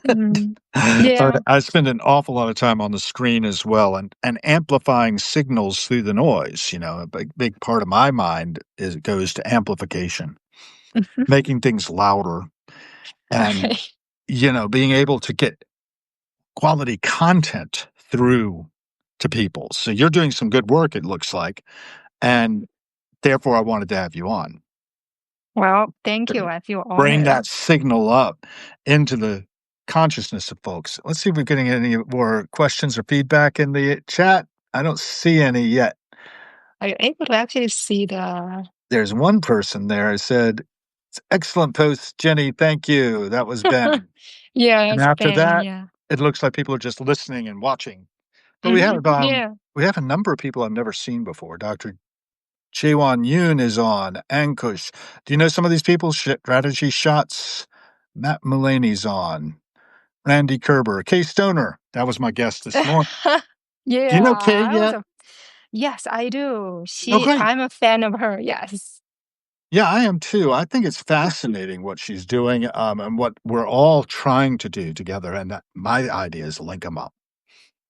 [SPEAKER 2] Mhm.
[SPEAKER 1] But
[SPEAKER 2] Yeah.
[SPEAKER 1] I spend an awful lot of time on the screen as well, and amplifying signals through the noise. A big part of my mind is it goes to amplification,
[SPEAKER 2] Mhm.
[SPEAKER 1] making things louder, and
[SPEAKER 2] Okay.
[SPEAKER 1] being able to get quality content through to people. So you're doing some good work, it looks like, and therefore I wanted to have you on.
[SPEAKER 2] Well, thank you. I feel
[SPEAKER 1] Bring
[SPEAKER 2] honored.
[SPEAKER 1] that signal up into the consciousness of folks. Let's see if we're getting any more questions or feedback in the chat. I don't see any yet.
[SPEAKER 2] Are you able to actually see the
[SPEAKER 1] There's one person there who said, excellent post, Jenny. Thank you. That was Ben. And
[SPEAKER 2] Yes,
[SPEAKER 1] after
[SPEAKER 2] Ben,
[SPEAKER 1] that,
[SPEAKER 2] yeah.
[SPEAKER 1] it looks like people are just listening and watching. But we have
[SPEAKER 2] Yeah.
[SPEAKER 1] we have a number of people I've never seen before. Dr. Jaewon Yoon is on. Ankush. Do you know some of these people? Strategy Shots. Matt Mulaney's on. Randy Kerber. Kay Stoner. That was my guest this morning. Do you
[SPEAKER 2] Yeah,
[SPEAKER 1] know Kay
[SPEAKER 2] I
[SPEAKER 1] yet?
[SPEAKER 2] also yes, I do.
[SPEAKER 1] Oh, great.
[SPEAKER 2] I'm a fan of her, yes.
[SPEAKER 1] Yeah, I am too. I think it's fascinating what she's doing, and what we're all trying to do together. And my idea is link them up,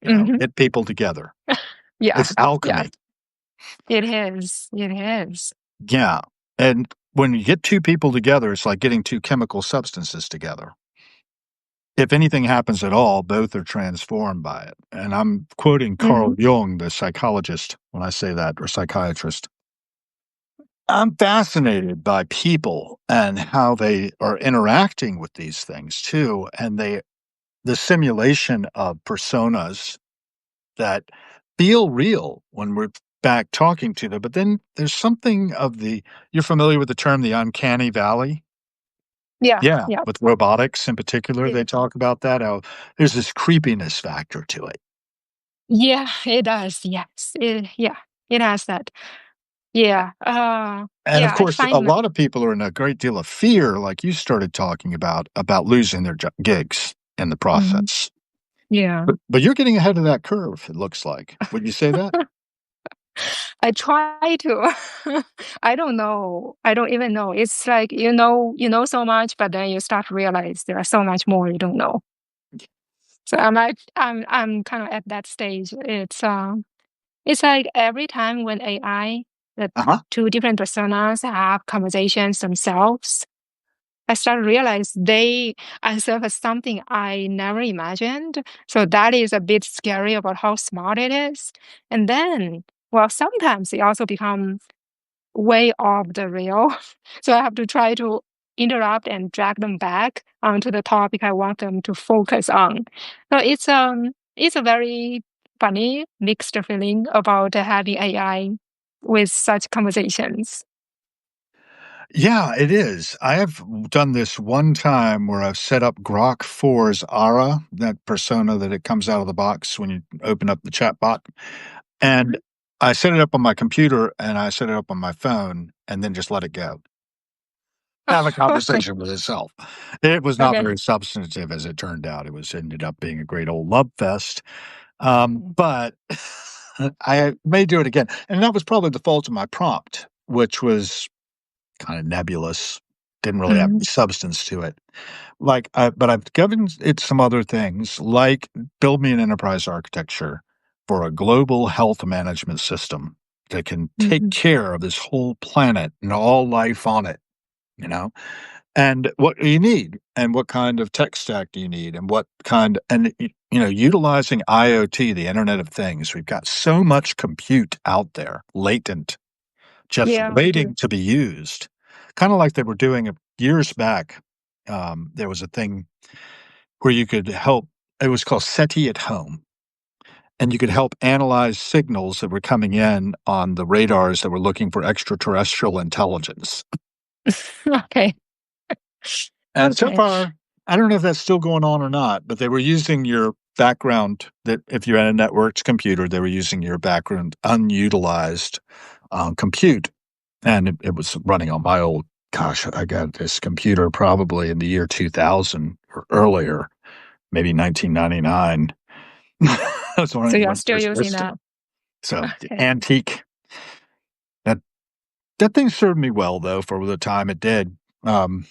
[SPEAKER 2] Mhm.
[SPEAKER 1] get people together.
[SPEAKER 2] Yeah,
[SPEAKER 1] It's
[SPEAKER 2] yeah.
[SPEAKER 1] alchemy.
[SPEAKER 2] It is, it is.
[SPEAKER 1] Yeah. And when you get two people together, it's like getting two chemical substances together. If anything happens at all, both are transformed by it. And I'm quoting Carl
[SPEAKER 2] Mhm.
[SPEAKER 1] Jung, the psychologist, when I say that, or psychiatrist. I'm fascinated by people and how they are interacting with these things too. And the simulation of personas that feel real when we're back talking to them. But then there's something of you're familiar with the term the uncanny valley?
[SPEAKER 2] Yeah,
[SPEAKER 1] Yeah,
[SPEAKER 2] yeah.
[SPEAKER 1] with robotics in particular,
[SPEAKER 2] It
[SPEAKER 1] they talk about that, how there's this creepiness factor to it.
[SPEAKER 2] yeah, it does, yes. Yeah, it has that. Yeah,
[SPEAKER 1] And of
[SPEAKER 2] yeah, I
[SPEAKER 1] course, a
[SPEAKER 2] find my
[SPEAKER 1] lot of people are in a great deal of fear, like you started talking about losing their gigs in the
[SPEAKER 2] mhm,
[SPEAKER 1] process.
[SPEAKER 2] yeah.
[SPEAKER 1] But you're getting ahead of that curve, it looks like. Would you say that?
[SPEAKER 2] I try to. I don't know. I don't even know. It's like you know so much, but then you start to realize there are so much more you don't know. So I'm kind of at that stage. It's like every time when AI, the
[SPEAKER 1] Uh-huh.
[SPEAKER 2] two different personas have conversations themselves, I start to realize they answer for something I never imagined. So that is a bit scary about how smart it is. And then, well, sometimes they also become way off the rail. So I have to try to interrupt and drag them back onto the topic I want them to focus on. So it's a very funny mixed feeling about having AI with such conversations.
[SPEAKER 1] Yeah, it is. I have done this one time where I've set up Grok 4's Ara, that persona that it comes out of the box when you open up the chat bot. And
[SPEAKER 2] Mhm.
[SPEAKER 1] I set it up on my computer and I set it up on my phone and then just let it go. have a conversation with itself. It was not
[SPEAKER 2] Okay.
[SPEAKER 1] very substantive, as it turned out. It was ended up being a great old love fest. But I may do it again, and that was probably the fault of my prompt, which was kind of nebulous, didn't really have
[SPEAKER 2] Mm,
[SPEAKER 1] any substance to it. But I've given it some other things, like build me an enterprise architecture for a global health management system that can take
[SPEAKER 2] mhm.
[SPEAKER 1] care of this whole planet and all life on it, you know? And what do you need? And what kind of tech stack do you need? And what kind and utilizing IoT, the Internet of Things. We've got so much compute out there, latent, just
[SPEAKER 2] Yeah, we do.
[SPEAKER 1] waiting to be used. Kind of like they were doing years back. There was a thing where you could help, it was called SETI at Home, and you could help analyze signals that were coming in on the radars that were looking for extraterrestrial intelligence.
[SPEAKER 2] Okay.
[SPEAKER 1] And so
[SPEAKER 2] Okay.
[SPEAKER 1] far, I don't know if that's still going on or not, but they were using your background, that if you had a networked computer, they were using your background unutilized compute. And it was running on my old, gosh, I got this computer probably in the year 2000 or earlier, maybe 1999. That's
[SPEAKER 2] So
[SPEAKER 1] when
[SPEAKER 2] you're
[SPEAKER 1] when
[SPEAKER 2] still
[SPEAKER 1] first
[SPEAKER 2] using that.
[SPEAKER 1] system. So the
[SPEAKER 2] Okay.
[SPEAKER 1] antique. That that thing served me well though for the time it did. I'm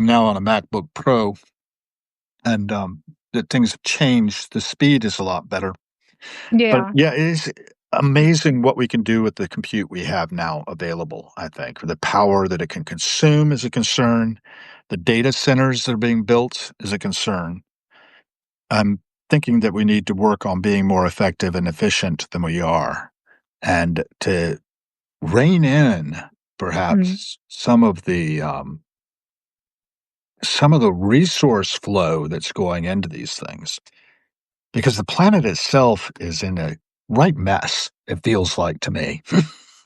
[SPEAKER 1] now on a MacBook Pro, and the things have changed. The speed is a lot better. But
[SPEAKER 2] Yeah.
[SPEAKER 1] yeah, it is amazing what we can do with the compute we have now available, I think. The power that it can consume is a concern. The data centers that are being built is a concern. I'm thinking that we need to work on being more effective and efficient than we are, and to rein in
[SPEAKER 2] Mm,
[SPEAKER 1] perhaps some of the resource flow that's going into these things. Because the planet itself is in a right mess, it feels like to me.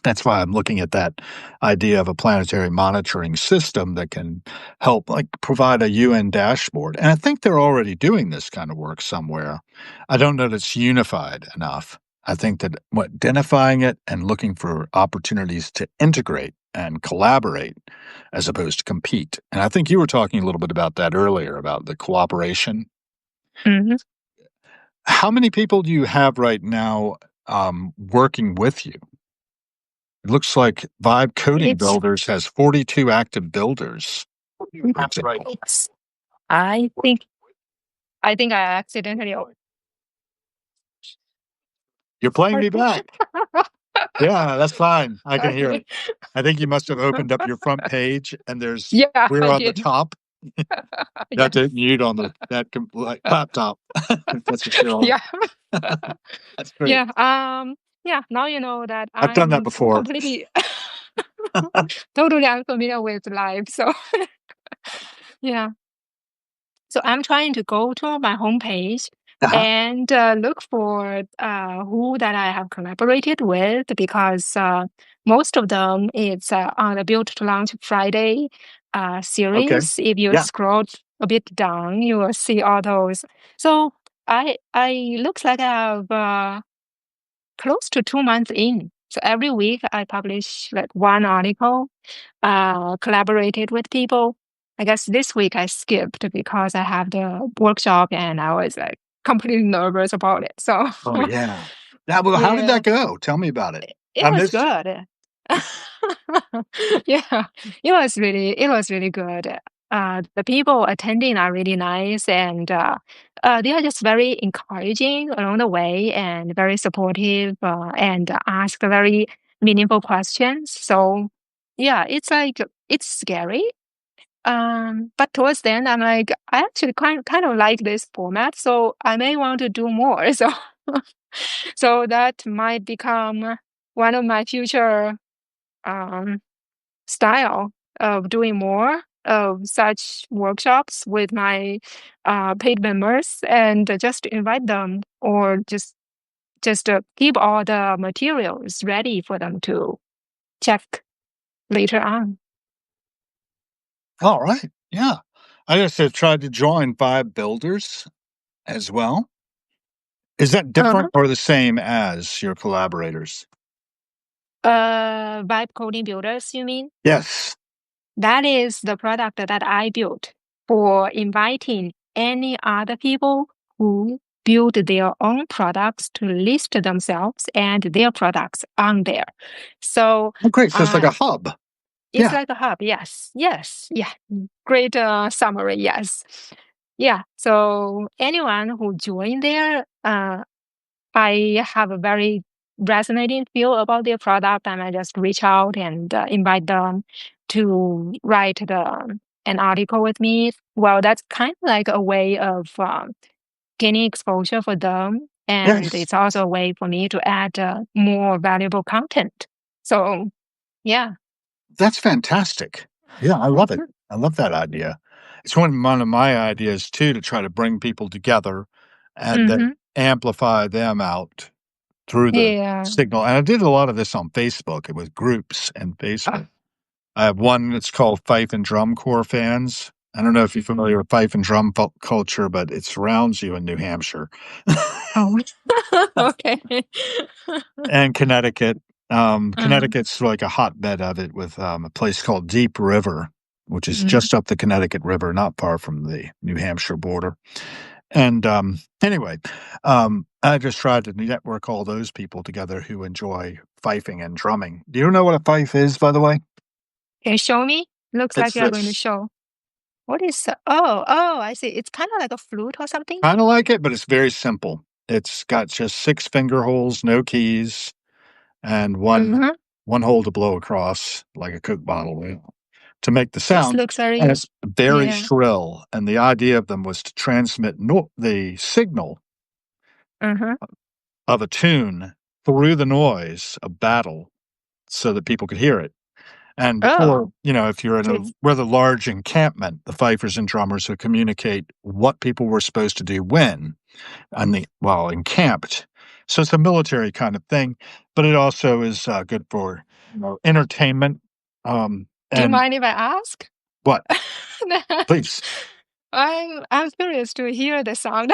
[SPEAKER 1] That's why I'm looking at that idea of a planetary monitoring system that can help, like, provide a UN dashboard. And I think they're already doing this kind of work somewhere. I don't know that it's unified enough. I think that identifying it and looking for opportunities to integrate and collaborate as opposed to compete. And I think you were talking a little bit about that earlier, about the cooperation.
[SPEAKER 2] mhm.
[SPEAKER 1] How many people do you have right now working with you? It looks like Vibe Coding
[SPEAKER 2] It's
[SPEAKER 1] Builders has 42 active builders. That's right.
[SPEAKER 2] it's I think I accidentally
[SPEAKER 1] You're playing
[SPEAKER 2] sorry.
[SPEAKER 1] me back. Yeah, that's fine. I can hear
[SPEAKER 2] Sorry.
[SPEAKER 1] it. I think you must have opened up your front page and there's
[SPEAKER 2] Yeah,
[SPEAKER 1] we're
[SPEAKER 2] I
[SPEAKER 1] on the
[SPEAKER 2] did.
[SPEAKER 1] top. You have to
[SPEAKER 2] Yes.
[SPEAKER 1] hit mute on like, laptop. If that's what you're on.
[SPEAKER 2] Yeah.
[SPEAKER 1] That's great.
[SPEAKER 2] Yeah. Yeah, now you know that
[SPEAKER 1] I've done that
[SPEAKER 2] I'm
[SPEAKER 1] before.
[SPEAKER 2] completely totally unfamiliar with live. So yeah. So I'm trying to go to my homepage
[SPEAKER 1] Uh-huh.
[SPEAKER 2] and look for who that I have collaborated with because most of them it's on the Build to Launch Friday
[SPEAKER 1] Okay.
[SPEAKER 2] series. If you
[SPEAKER 1] Yeah.
[SPEAKER 2] scroll a bit down, you will see all those. So I looks like I have close to 2 months in. So every week I publish like one article, collaborated with people. I guess this week I skipped because I have the workshop and I was like completely nervous about it. So
[SPEAKER 1] Oh, yeah. Now, well, how did
[SPEAKER 2] yeah,
[SPEAKER 1] that go? Tell me about it.
[SPEAKER 2] it
[SPEAKER 1] I
[SPEAKER 2] was
[SPEAKER 1] missed it.
[SPEAKER 2] good. Yeah, it was really good. The people attending are really nice and they are just very encouraging along the way and very supportive and ask very meaningful questions. So yeah, it's like it's scary. But towards the end, I'm like, I actually kind of like this format, so I may want to do more. So so that might become one of my future um, style of doing more of such workshops with my paid members and just invite them or just keep all the materials ready for them to check later on.
[SPEAKER 1] All right. Yeah. I just have tried to join 5 builders as well. Is that
[SPEAKER 2] Uh-huh.
[SPEAKER 1] different or the same as your collaborators?
[SPEAKER 2] Vibe coding builders, you mean?
[SPEAKER 1] Yes.
[SPEAKER 2] That is the product that I built for inviting any other people who build their own products to list themselves and their products on there. So
[SPEAKER 1] Oh, great. So it's like
[SPEAKER 2] uh,
[SPEAKER 1] a hub.
[SPEAKER 2] it's
[SPEAKER 1] Yeah.
[SPEAKER 2] like a hub. Yes. Yes. Yeah. Great summary. Yes. Yeah. So anyone who join there, I have a very resonating feel about their product, and I just reach out and invite them to write an article with me. Well, that's kind of like a way of gaining exposure for them, and
[SPEAKER 1] Yes.
[SPEAKER 2] it's also a way for me to add more valuable content. So, yeah.
[SPEAKER 1] That's fantastic. Yeah, I love it. I love that idea. It's one of my ideas too to try to bring people together and
[SPEAKER 2] Mm-hmm.
[SPEAKER 1] then amplify them out through the
[SPEAKER 2] Yeah.
[SPEAKER 1] signal. And I did a lot of this on Facebook. It was groups and Facebook. I have one that's called Fife and Drum Corps Fans. I don't know if you're familiar with fife and drum culture, but it surrounds you in New Hampshire
[SPEAKER 2] Oh, okay.
[SPEAKER 1] and Connecticut.
[SPEAKER 2] uh,
[SPEAKER 1] Connecticut's like a hotbed of it with a place called Deep River, which is
[SPEAKER 2] mm.
[SPEAKER 1] just up the Connecticut River, not far from the New Hampshire border. And anyway, I just tried to network all those people together who enjoy fifing and drumming. Do you know what a fife is, by the way?
[SPEAKER 2] Can you show me? Looks like
[SPEAKER 1] It's
[SPEAKER 2] you are going to
[SPEAKER 1] this.
[SPEAKER 2] show. What is oh, I see. It's kind of like a flute or something?
[SPEAKER 1] Kinda like it, but it's very simple. It's got just 6 finger holes, no keys, and
[SPEAKER 2] Mhm.
[SPEAKER 1] one hole to blow across like a Coke bottle wheel to make the
[SPEAKER 2] This
[SPEAKER 1] sound,
[SPEAKER 2] looks
[SPEAKER 1] and
[SPEAKER 2] very
[SPEAKER 1] it's very
[SPEAKER 2] yeah.
[SPEAKER 1] shrill, and the idea of them was to transmit the signal
[SPEAKER 2] Mhm.
[SPEAKER 1] of a tune through the noise of battle so that people could hear it. And
[SPEAKER 2] Oh,
[SPEAKER 1] before, if you're in
[SPEAKER 2] so
[SPEAKER 1] a
[SPEAKER 2] it's
[SPEAKER 1] rather large encampment, the fifers and drummers would communicate what people were supposed to do when encamped. So it's a military kind of thing, but it also is good for entertainment.
[SPEAKER 2] do you
[SPEAKER 1] And
[SPEAKER 2] mind if I ask?
[SPEAKER 1] what? Please.
[SPEAKER 2] I'm curious to hear the sound.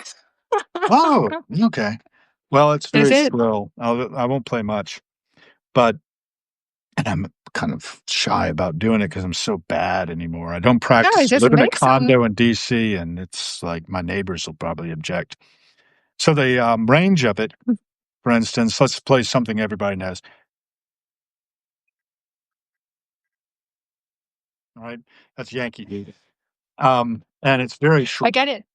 [SPEAKER 1] Oh, okay. Well, it's
[SPEAKER 2] Is
[SPEAKER 1] very
[SPEAKER 2] it?
[SPEAKER 1] shrill. I won't play much, but and I'm kind of shy about doing it because I'm so bad anymore. I don't
[SPEAKER 2] No,
[SPEAKER 1] practice.
[SPEAKER 2] it
[SPEAKER 1] I
[SPEAKER 2] just
[SPEAKER 1] live in a
[SPEAKER 2] make some.
[SPEAKER 1] condo in DC, and it's like my neighbors will probably object. So the range of it, for instance, let's play something everybody knows. All right, that's Yankee Doodle. And it's very
[SPEAKER 2] I
[SPEAKER 1] short.
[SPEAKER 2] get it.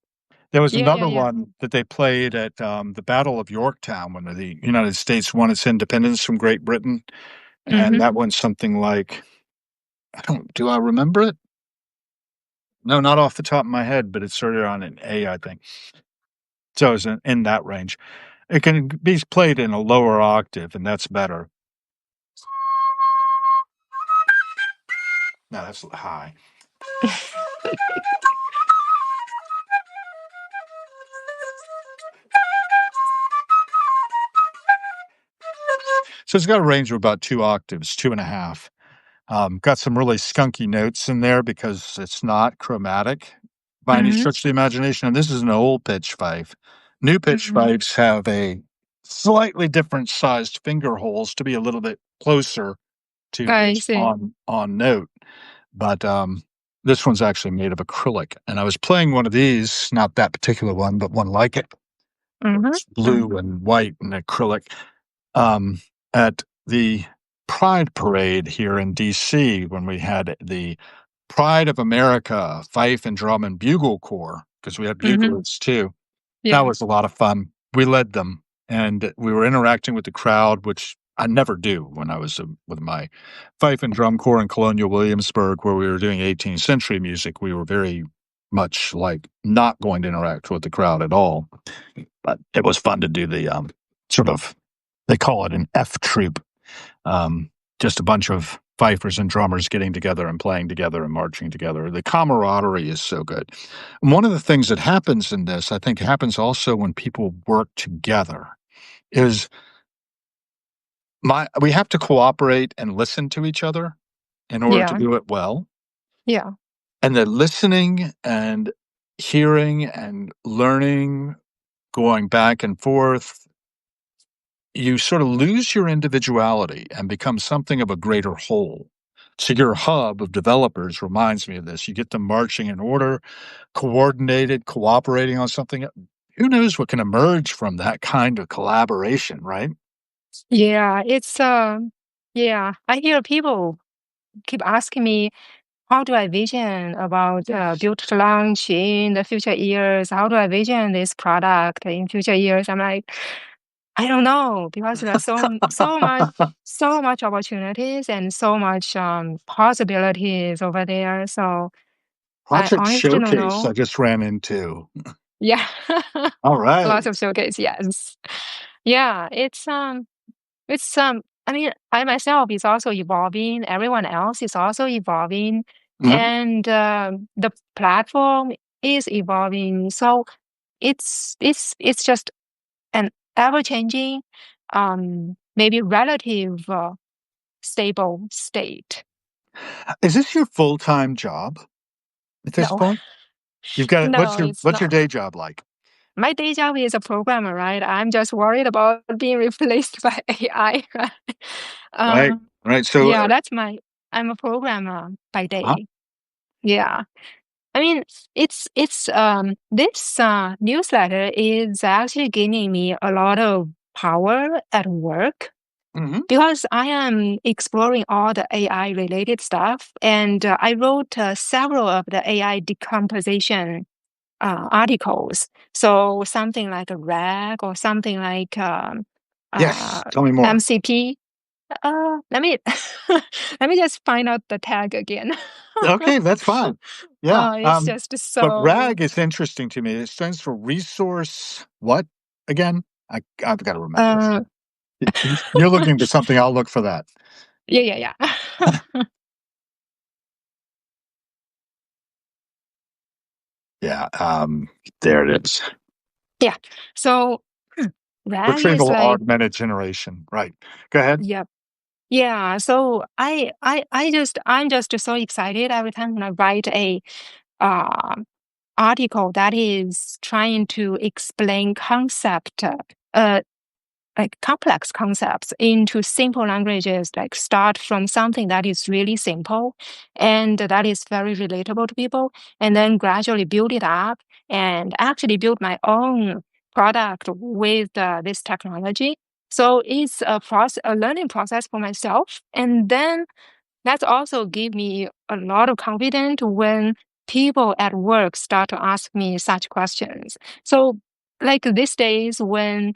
[SPEAKER 1] There was
[SPEAKER 2] Yeah, yeah,
[SPEAKER 1] another
[SPEAKER 2] yeah.
[SPEAKER 1] one that they played at the Battle of Yorktown when the United States won its independence from Great Britain, and
[SPEAKER 2] Mhm.
[SPEAKER 1] that one's something like do I remember it? No, not off the top of my head, but it started on an A, I think. So it's in that range. It can be played in a lower octave, and that's better. No, that's high. So it's got a range of about 2 octaves, 2.5. Got some really skunky notes in there because it's not chromatic by any
[SPEAKER 2] Mhm.
[SPEAKER 1] stretch of the imagination, and this is an old pitch fife. New pitch
[SPEAKER 2] Mhm.
[SPEAKER 1] fifes have a slightly different sized finger holes to be a little bit closer to
[SPEAKER 2] I
[SPEAKER 1] this
[SPEAKER 2] see.
[SPEAKER 1] on note, but, this one's actually made of acrylic, and I was playing one of these, not that particular one, but one like it.
[SPEAKER 2] Mhm.
[SPEAKER 1] It's blue and white and acrylic, um, at the Pride Parade here in DC when we had the Pride of America Fife and Drum and Bugle Corps, because we had
[SPEAKER 2] Mhm.
[SPEAKER 1] buglers too. That
[SPEAKER 2] Yeah.
[SPEAKER 1] was a lot of fun. We led them, and we were interacting with the crowd, which I never do when I was, with my Fife and Drum Corps in Colonial Williamsburg, where we were doing 18th century music. We were very much, like, not going to interact with the crowd at all, but it was fun to do the, sort of they call it an F troop, um, just a bunch of fifers and drummers getting together and playing together and marching together. The camaraderie is so good. And one of the things that happens in this, I think, happens also when people work together. Is we have to cooperate and listen to each other in order to
[SPEAKER 2] Yeah.
[SPEAKER 1] do it well.
[SPEAKER 2] Yeah.
[SPEAKER 1] And the listening and hearing and learning, going back and forth, you sort of lose your individuality and become something of a greater whole. So your hub of developers reminds me of this. You get them marching in order, coordinated, cooperating on something. Who knows what can emerge from that kind of collaboration, right?
[SPEAKER 2] Yeah, yeah, I hear people keep asking me, how do I vision about build to launch in the future years? How do I vision this product in future years? I'm like, I don't know, because there's so much opportunities and so much possibilities over there. So I
[SPEAKER 1] Project
[SPEAKER 2] honestly don't
[SPEAKER 1] Showcase I
[SPEAKER 2] know.
[SPEAKER 1] just ran into.
[SPEAKER 2] Yeah.
[SPEAKER 1] All right.
[SPEAKER 2] Lots of showcase, yes. Yeah, I mean, I myself is also evolving. Everyone else is also evolving,
[SPEAKER 1] Mhm.
[SPEAKER 2] and the platform is evolving. So it's just an ever changing, maybe relative stable state.
[SPEAKER 1] Is this your full-time job at this
[SPEAKER 2] No,
[SPEAKER 1] point? You've got it.
[SPEAKER 2] no, it's
[SPEAKER 1] What's your
[SPEAKER 2] not.
[SPEAKER 1] day job like?
[SPEAKER 2] My day job is a programmer, right? I'm just worried about being replaced by AI, right?
[SPEAKER 1] Right.
[SPEAKER 2] Um,
[SPEAKER 1] Right. So,
[SPEAKER 2] yeah, I'm a programmer by
[SPEAKER 1] huh?
[SPEAKER 2] day. Yeah. I mean, it's this newsletter is actually gaining me a lot of power at work
[SPEAKER 1] Mhm.
[SPEAKER 2] because I am exploring all the AI related stuff, and I wrote several of the AI decomposition articles. So something like a RAG or something like
[SPEAKER 1] Yes.
[SPEAKER 2] uh,
[SPEAKER 1] Tell me more.
[SPEAKER 2] MCP. Let me let me just find out the tag again.
[SPEAKER 1] Okay, that's fine. Yeah.
[SPEAKER 2] It's just
[SPEAKER 1] But
[SPEAKER 2] so
[SPEAKER 1] RAG is interesting to me. It stands for resource what again? I've got to remember.
[SPEAKER 2] uh
[SPEAKER 1] You're looking for something. I'll look for that.
[SPEAKER 2] yeah.
[SPEAKER 1] Yeah. There it is.
[SPEAKER 2] Yeah. So RAG is
[SPEAKER 1] Retrieval
[SPEAKER 2] like,
[SPEAKER 1] augmented generation. Right. Go ahead.
[SPEAKER 2] yep. Yeah. So I'm just so excited every time when I write a uh article that is trying to explain uh, like complex concepts into simple languages, like start from something that is really simple and that is very relatable to people, and then gradually build it up and actually build my own product with this technology. So it's a learning process for myself. And then that's also give me a lot of confidence when people at work start to ask me such questions. So like these days when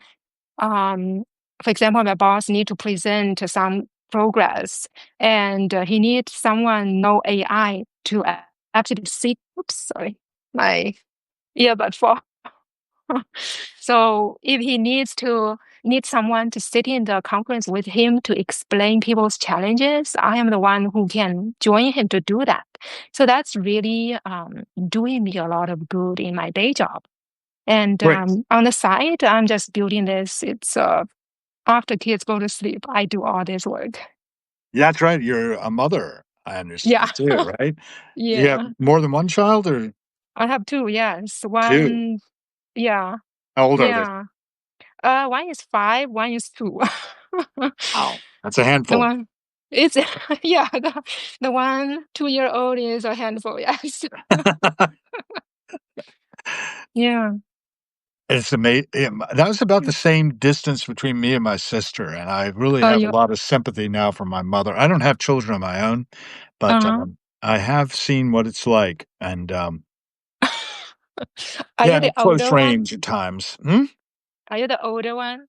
[SPEAKER 2] um, for example, my boss need to present some progress, and he needs someone know AI to actually see. Oops, sorry, my earbud fall. So if he need someone to sit in the conference with him to explain people's challenges, I am the one who can join him to do that. So that's really doing me a lot of good in my day job. And
[SPEAKER 1] Great.
[SPEAKER 2] on the side, I'm just building this. It's after kids go to sleep, I do all this work.
[SPEAKER 1] Yeah, that's right. You're a mother, I
[SPEAKER 2] Yeah.
[SPEAKER 1] understand too, right? You have
[SPEAKER 2] Yeah.
[SPEAKER 1] more than one child or
[SPEAKER 2] I have two, yes.
[SPEAKER 1] two?
[SPEAKER 2] One, yeah.
[SPEAKER 1] How old are they?
[SPEAKER 2] Yeah. One is 5, one is 2.
[SPEAKER 1] Wow, that's a
[SPEAKER 2] The
[SPEAKER 1] handful.
[SPEAKER 2] one it's yeah, the one 2-year old is a handful, yes. Yeah.
[SPEAKER 1] It's amazing. That was about the same distance between me and my sister, and I really have a
[SPEAKER 2] You
[SPEAKER 1] lot of sympathy now for my mother. I don't have children of my own, but,
[SPEAKER 2] uh-huh.
[SPEAKER 1] I have seen what it's like, and,
[SPEAKER 2] Are you
[SPEAKER 1] yeah,
[SPEAKER 2] the
[SPEAKER 1] at close
[SPEAKER 2] older one?
[SPEAKER 1] range at times. Hmm?
[SPEAKER 2] Are you the older one?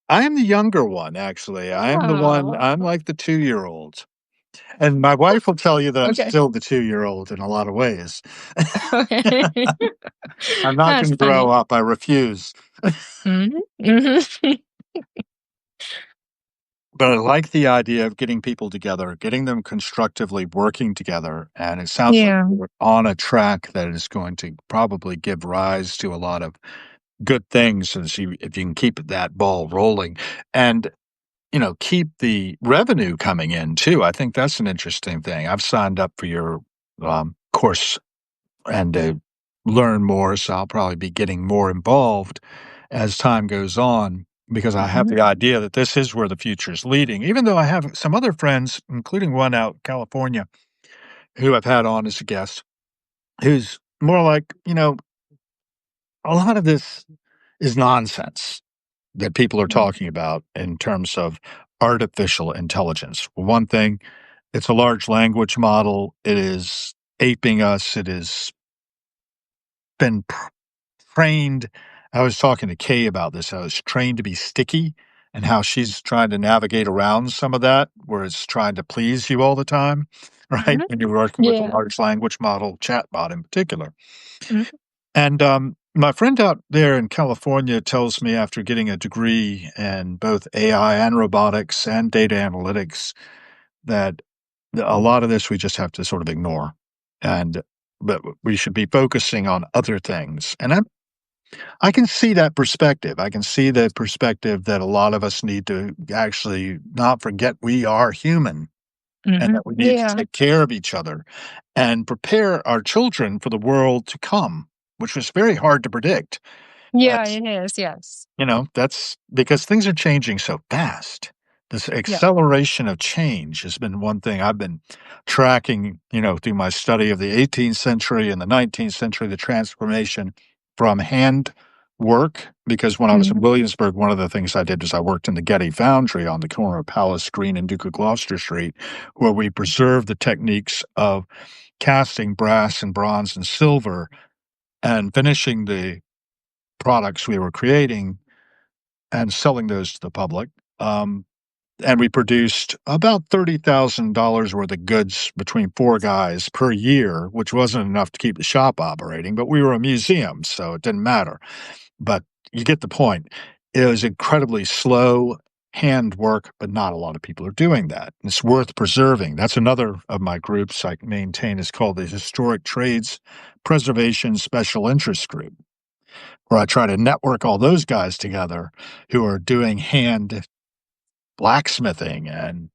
[SPEAKER 1] I am the younger one, actually.
[SPEAKER 2] Oh,
[SPEAKER 1] I'm like the two-year-old, and my wife will tell you that I'm
[SPEAKER 2] okay.
[SPEAKER 1] still the two-year-old in a lot of ways.
[SPEAKER 2] Okay.
[SPEAKER 1] I'm not
[SPEAKER 2] That's
[SPEAKER 1] gonna grow
[SPEAKER 2] funny.
[SPEAKER 1] up, I refuse.
[SPEAKER 2] Mhm. Mhm.
[SPEAKER 1] But I like the idea of getting people together, getting them constructively working together, and it sounds like
[SPEAKER 2] Yeah.
[SPEAKER 1] we're on a track that is going to probably give rise to a lot of good things as you if you can keep that ball rolling and, keep the revenue coming in too. I think that's an interesting thing. I've signed up for your, course and to learn more, so I'll probably be getting more involved as time goes on. because I have
[SPEAKER 2] Mhm.
[SPEAKER 1] the idea that this is where the future is leading, even though I have some other friends, including one out in California, who I've had on as a guest, who's more like, a lot of this is nonsense that people are
[SPEAKER 2] Mm.
[SPEAKER 1] talking about in terms of artificial intelligence. One thing, it's a large language model. It is aping us. It has been trained. I was talking to Kay about this. I was trained to be sticky and how she's trying to navigate around some of that, where it's trying to please you all the time, right?
[SPEAKER 2] Mhm.
[SPEAKER 1] When you're working with a
[SPEAKER 2] Yeah.
[SPEAKER 1] large language model chatbot in particular.
[SPEAKER 2] Mhm.
[SPEAKER 1] And my friend out there in California tells me after getting a degree in both AI and robotics and data analytics that a lot of this we just have to sort of ignore. And but we should be focusing on other things. And I can see that perspective. I can see the perspective that a lot of us need to actually not forget we are human and
[SPEAKER 2] Mhm.
[SPEAKER 1] that we need to
[SPEAKER 2] Yeah.
[SPEAKER 1] take care of each other and prepare our children for the world to come, which was very hard to predict.
[SPEAKER 2] Yeah,
[SPEAKER 1] That's,
[SPEAKER 2] it is, yes.
[SPEAKER 1] that's because things are changing so fast. This
[SPEAKER 2] Yeah.
[SPEAKER 1] acceleration of change has been one thing I've been tracking, through my study of the 18th century and the 19th century, the transformation from hand work. Because when I was in
[SPEAKER 2] Mhm.
[SPEAKER 1] Williamsburg, one of the things I did was I worked in the Getty Foundry on the corner of Palace Green and Duke of Gloucester Street, where we preserved the techniques of casting brass and bronze and silver and finishing the products we were creating and selling those to the public. Um, and we produced about $30,000 worth of goods between four guys per year, which wasn't enough to keep the shop operating, but we were a museum, so it didn't matter. But you get the point. It was incredibly slow hand work, but not a lot of people are doing that. It's worth preserving. That's another of my groups I maintain is called the Historic Trades Preservation Special Interest Group, where I try to network all those guys together who are doing hand blacksmithing and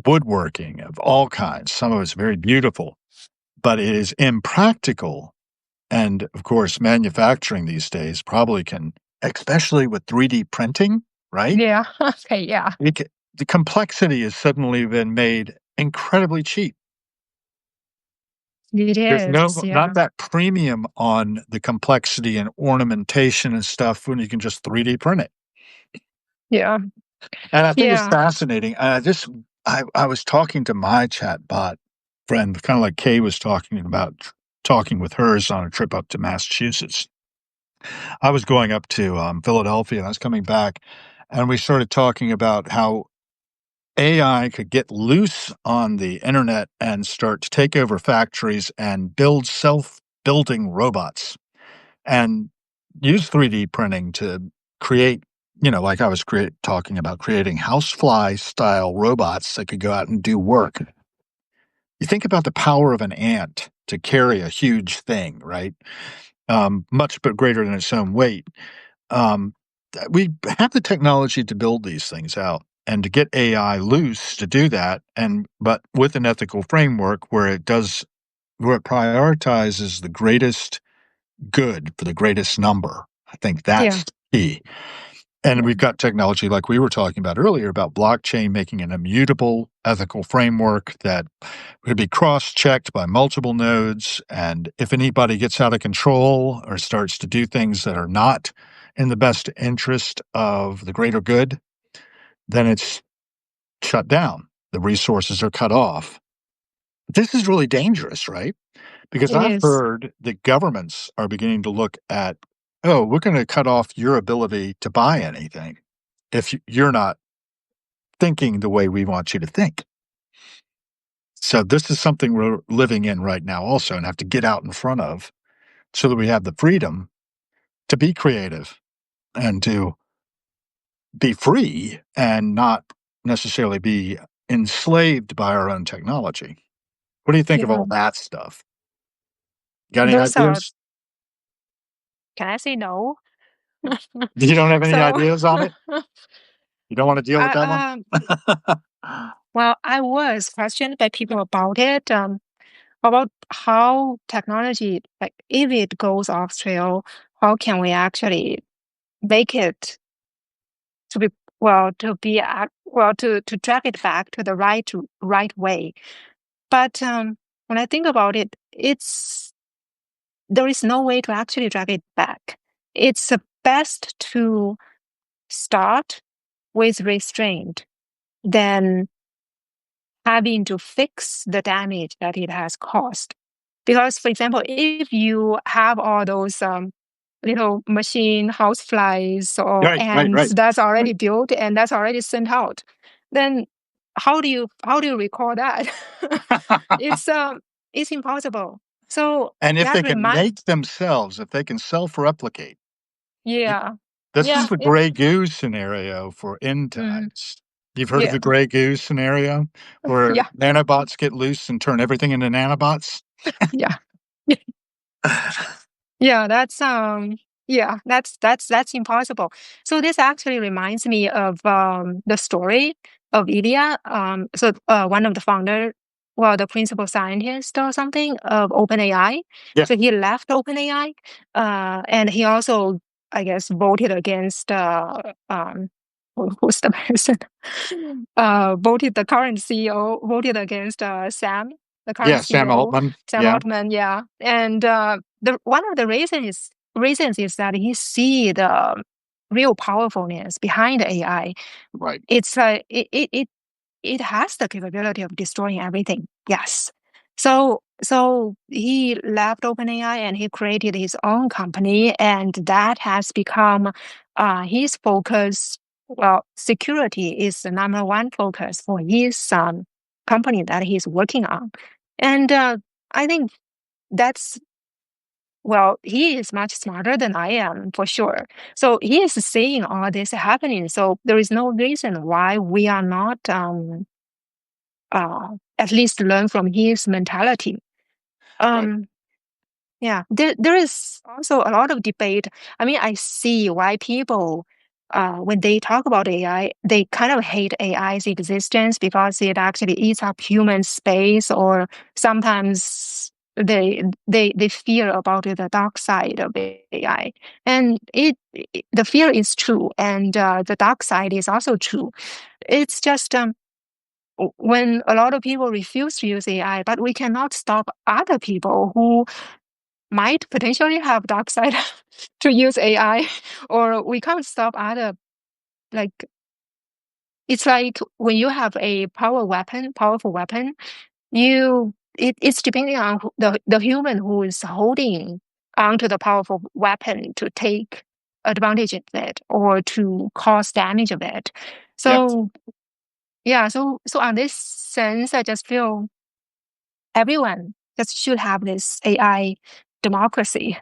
[SPEAKER 1] woodworking of all kinds. Some of it's very beautiful, but it is impractical. And of course, manufacturing these days probably can, especially with 3D printing, right?
[SPEAKER 2] Yeah. Okay, yeah.
[SPEAKER 1] The complexity has suddenly been made incredibly cheap.
[SPEAKER 2] It
[SPEAKER 1] There's
[SPEAKER 2] is,
[SPEAKER 1] not
[SPEAKER 2] yeah.
[SPEAKER 1] that premium on the complexity and ornamentation and stuff when you can just 3D print it.
[SPEAKER 2] Yeah.
[SPEAKER 1] And I think it's
[SPEAKER 2] Yeah.
[SPEAKER 1] fascinating. I was talking to my chatbot friend, kind of like Kay was talking about talking with hers on a trip up to Massachusetts. I was going up to Philadelphia and I was coming back, and we started talking about how AI could get loose on the internet and start to take over factories and build self building robots and use 3D printing to create, like I was talking about creating housefly style robots that could go out and do work. You think about the power of an ant to carry a huge thing, right? Much but greater than its own weight. Um, we have the technology to build these things out and to get AI loose to do that, and but with an ethical framework where it prioritizes the greatest good for the greatest number. I think
[SPEAKER 2] Yeah.
[SPEAKER 1] that's key. And
[SPEAKER 2] Yeah.
[SPEAKER 1] we've got technology like we were talking about earlier about blockchain making an immutable ethical framework that could be cross checked by multiple nodes. And if anybody gets out of control or starts to do things that are not in the best interest of the greater good, then it's shut down. The resources are cut off. This is really dangerous, right? Because
[SPEAKER 2] It
[SPEAKER 1] I've
[SPEAKER 2] is.
[SPEAKER 1] heard that governments are beginning to look at, oh, we're going to cut off your ability to buy anything if you're not thinking the way we want you to think. So this is something we're living in right now also and have to get out in front of so that we have the freedom to be creative and to be free and not necessarily be enslaved by our own technology. What do you think of
[SPEAKER 2] Yeah.
[SPEAKER 1] all that stuff? Got any
[SPEAKER 2] Those are,
[SPEAKER 1] ideas?
[SPEAKER 2] can I say no?
[SPEAKER 1] You don't have any
[SPEAKER 2] So,
[SPEAKER 1] ideas on it? You don't want to deal with
[SPEAKER 2] I,
[SPEAKER 1] that one?
[SPEAKER 2] well, I was questioned by people about it, about how technology, like if it goes off trail, how can we actually make it to be well to be well to drag it back to the right way. But when I think about it, it's there is no way to actually drag it back. It's best to start with restraint than having to fix the damage that it has caused. Because, for example, if you have all those little machine house flies or
[SPEAKER 1] Right, right,
[SPEAKER 2] ants
[SPEAKER 1] right.
[SPEAKER 2] that's
[SPEAKER 1] Right.
[SPEAKER 2] already built and that's already sent out, then how do you record that? it's it's impossible. So
[SPEAKER 1] And if
[SPEAKER 2] that
[SPEAKER 1] they can
[SPEAKER 2] remind
[SPEAKER 1] make themselves, if they can self-replicate, y
[SPEAKER 2] yeah
[SPEAKER 1] this is
[SPEAKER 2] yeah
[SPEAKER 1] the
[SPEAKER 2] yeah
[SPEAKER 1] gray goose scenario for end
[SPEAKER 2] mm,
[SPEAKER 1] times. You've heard of
[SPEAKER 2] yeah
[SPEAKER 1] the gray goose scenario where
[SPEAKER 2] yeah
[SPEAKER 1] nanobots get loose and turn everything into nanobots?
[SPEAKER 2] yeah Yeah, that's impossible. So this actually reminds me of the story of Ilya. So one of the founder, well, the principal scientist or something of OpenAI.
[SPEAKER 1] Yeah.
[SPEAKER 2] So he left OpenAI, and he also, I guess, voted against who's the person? Voted the current CEO voted against Sam, the current
[SPEAKER 1] Yeah, Sam
[SPEAKER 2] CEO,
[SPEAKER 1] Altman.
[SPEAKER 2] Sam
[SPEAKER 1] Yeah,
[SPEAKER 2] Altman. Yeah, and the one of the reasons is that he see the real powerfulness behind AI.
[SPEAKER 1] right.
[SPEAKER 2] It's it has the capability of destroying everything. Yes. So he left OpenAI and he created his own company, and that has become his focus. Well, security is the number one focus for his company that he's working on, and I think that's well, he is much smarter than I am for sure. So he is seeing all this happening. So there is no reason why we are not at least learn from his mentality.
[SPEAKER 1] Right.
[SPEAKER 2] Um, yeah, there is also a lot of debate. I mean, I see why people, when they talk about AI, they kind of hate AI's existence because it actually eats up human space, or sometimes they fear about the dark side of AI, and the fear is true, and the dark side is also true. It's just when a lot of people refuse to use AI, but we cannot stop other people who might potentially have dark side to use AI, or we can't stop other like it's like when you have a powerful weapon, it's depending on the human who is holding onto the powerful weapon to take advantage of it or to cause damage of it.
[SPEAKER 1] Yep.
[SPEAKER 2] So yeah, so on this sense, I just feel everyone just should have this AI democracy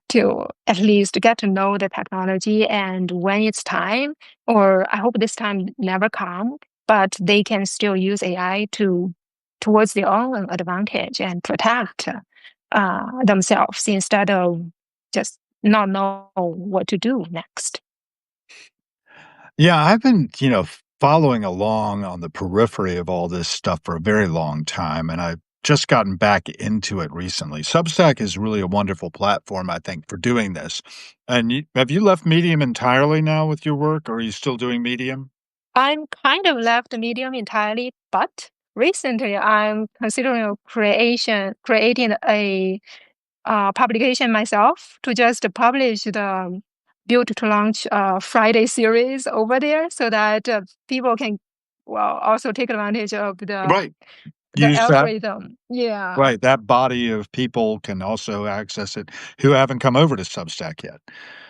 [SPEAKER 2] to at least get to know the technology, and when it's time, or I hope this time never come, but they can still use AI to towards their own advantage and protect themselves instead of just not know what to do next.
[SPEAKER 1] Yeah, I've been, following along on the periphery of all this stuff for a very long time, and I've just gotten back into it recently. Substack is really a wonderful platform, I think, for doing this. And have you left Medium entirely now with your work, or are you still doing Medium?
[SPEAKER 2] I'm kind of left Medium entirely, but recently I'm considering creating a publication myself to just publish the Build to Launch Friday series over there, so that people can well also take advantage of
[SPEAKER 1] Right.
[SPEAKER 2] the
[SPEAKER 1] Use that.
[SPEAKER 2] algorithm. Yeah,
[SPEAKER 1] Right. That body of people can also access it who haven't come over to Substack yet.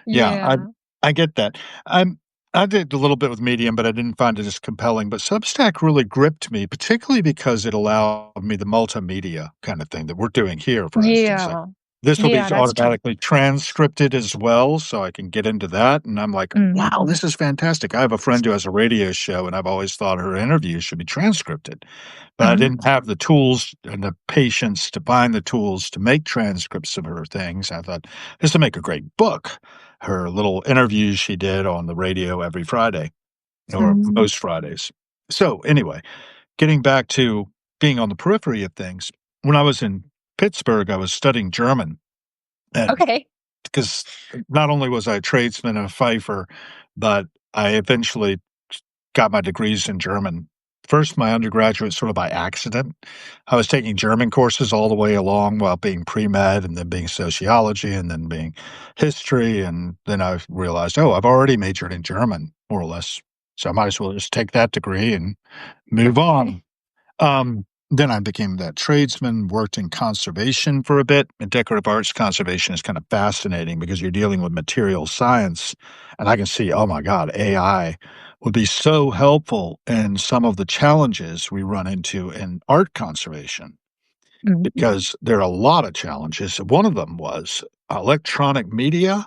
[SPEAKER 1] Yeah,
[SPEAKER 2] yeah,
[SPEAKER 1] I get that. I'm I did a little bit with Medium, but I didn't find it as compelling, but Substack really gripped me, particularly because it allowed me the multimedia kind of thing that we're doing here, for instance, like,
[SPEAKER 2] yeah,
[SPEAKER 1] this will be
[SPEAKER 2] yeah. That's true.
[SPEAKER 1] automatically transcripted as well, so I can get into that, and I'm like, "Wow,
[SPEAKER 2] Hmm.
[SPEAKER 1] this is fantastic." I have a friend who has a radio show, and I've always thought her interviews should be transcripted, but I
[SPEAKER 2] Hmm.
[SPEAKER 1] didn't have the tools and the patience to find the tools to make transcripts of her things. I thought, "This will make a great book." Her little interviews she did on the radio every Friday or
[SPEAKER 2] Hmm.
[SPEAKER 1] most Fridays. So, anyway, getting back to being on the periphery of things, when I was in Pittsburgh, I was studying German, and
[SPEAKER 2] Okay.
[SPEAKER 1] because not only was I a tradesman and a fifer, but I eventually got my degrees in German. First, my undergraduate sort of by accident. I was taking German courses all the way along while being pre-med and then being sociology and then being history, and then I realized, "Oh, I've already majored in German, more or less, so I might as well just take that degree and move on." Then I became that tradesman, worked in conservation for a bit. And decorative arts conservation is kind of fascinating because you're dealing with material science. And I can see, oh my God, AI would be so helpful in some of the challenges we run into in art conservation
[SPEAKER 2] Mhm.
[SPEAKER 1] because there are a lot of challenges. One of them was electronic media.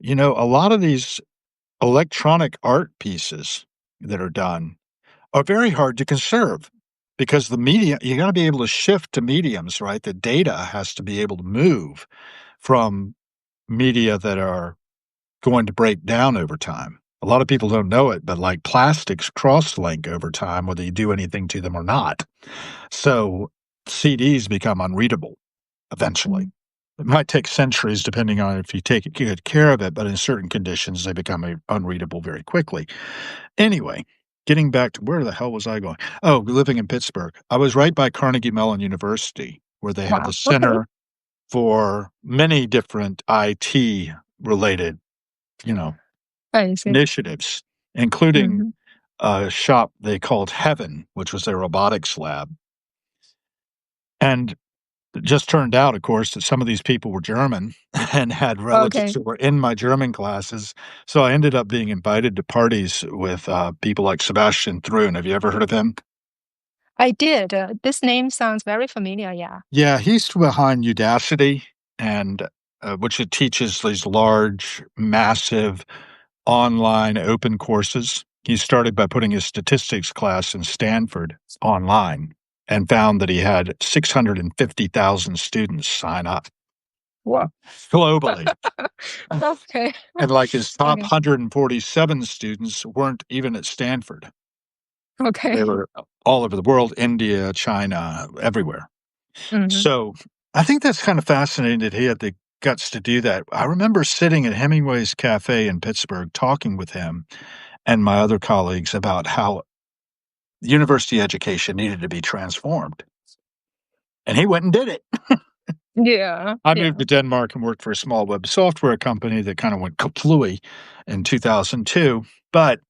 [SPEAKER 1] A lot of these electronic art pieces that are done are very hard to conserve because the media you gotta be able to shift to mediums, right? The data has to be able to move from media that are going to break down over time. A lot of people don't know it, but, like, plastics cross-link over time whether you do anything to them or not. So, CDs become unreadable eventually.
[SPEAKER 2] Mm.
[SPEAKER 1] It might take centuries depending on if you take good care of it, but in certain conditions, they become, unreadable very quickly. Anyway, getting back to where the hell was I going? Oh, living in Pittsburgh. I was right by Carnegie Mellon University, where they have the
[SPEAKER 2] Wow. Okay.
[SPEAKER 1] Center for many different IT related, you know,
[SPEAKER 2] I see.
[SPEAKER 1] initiatives, including
[SPEAKER 2] Mhm.
[SPEAKER 1] a shop they called Heaven, which was their robotics lab. And it just turned out, of course, that some of these people were German and had relatives
[SPEAKER 2] Okay.
[SPEAKER 1] who were in my German classes. So I ended up being invited to parties with people like Sebastian Thrun. Have you ever heard of him?
[SPEAKER 2] I did. This name sounds very familiar. Yeah.
[SPEAKER 1] Yeah, he's behind Udacity, and which it teaches these large, massive online open courses. He started by putting his statistics class in Stanford online and found that he had 650,000 students sign up
[SPEAKER 2] Wow.
[SPEAKER 1] globally.
[SPEAKER 2] Okay.
[SPEAKER 1] And like his top
[SPEAKER 2] Okay.
[SPEAKER 1] 147 students weren't even at Stanford. They
[SPEAKER 2] Okay.
[SPEAKER 1] were all over the world, India, China, everywhere.
[SPEAKER 2] Mhm.
[SPEAKER 1] So I think that's kind of fascinating that he had the guts to do that. I remember sitting at Hemingway's Cafe in Pittsburgh talking with him and my other colleagues about how university education needed to be transformed. And he went and did it.
[SPEAKER 2] Yeah.
[SPEAKER 1] I moved
[SPEAKER 2] Yeah.
[SPEAKER 1] to Denmark and worked for a small web software company that kind of went kaplooey in 2002. But,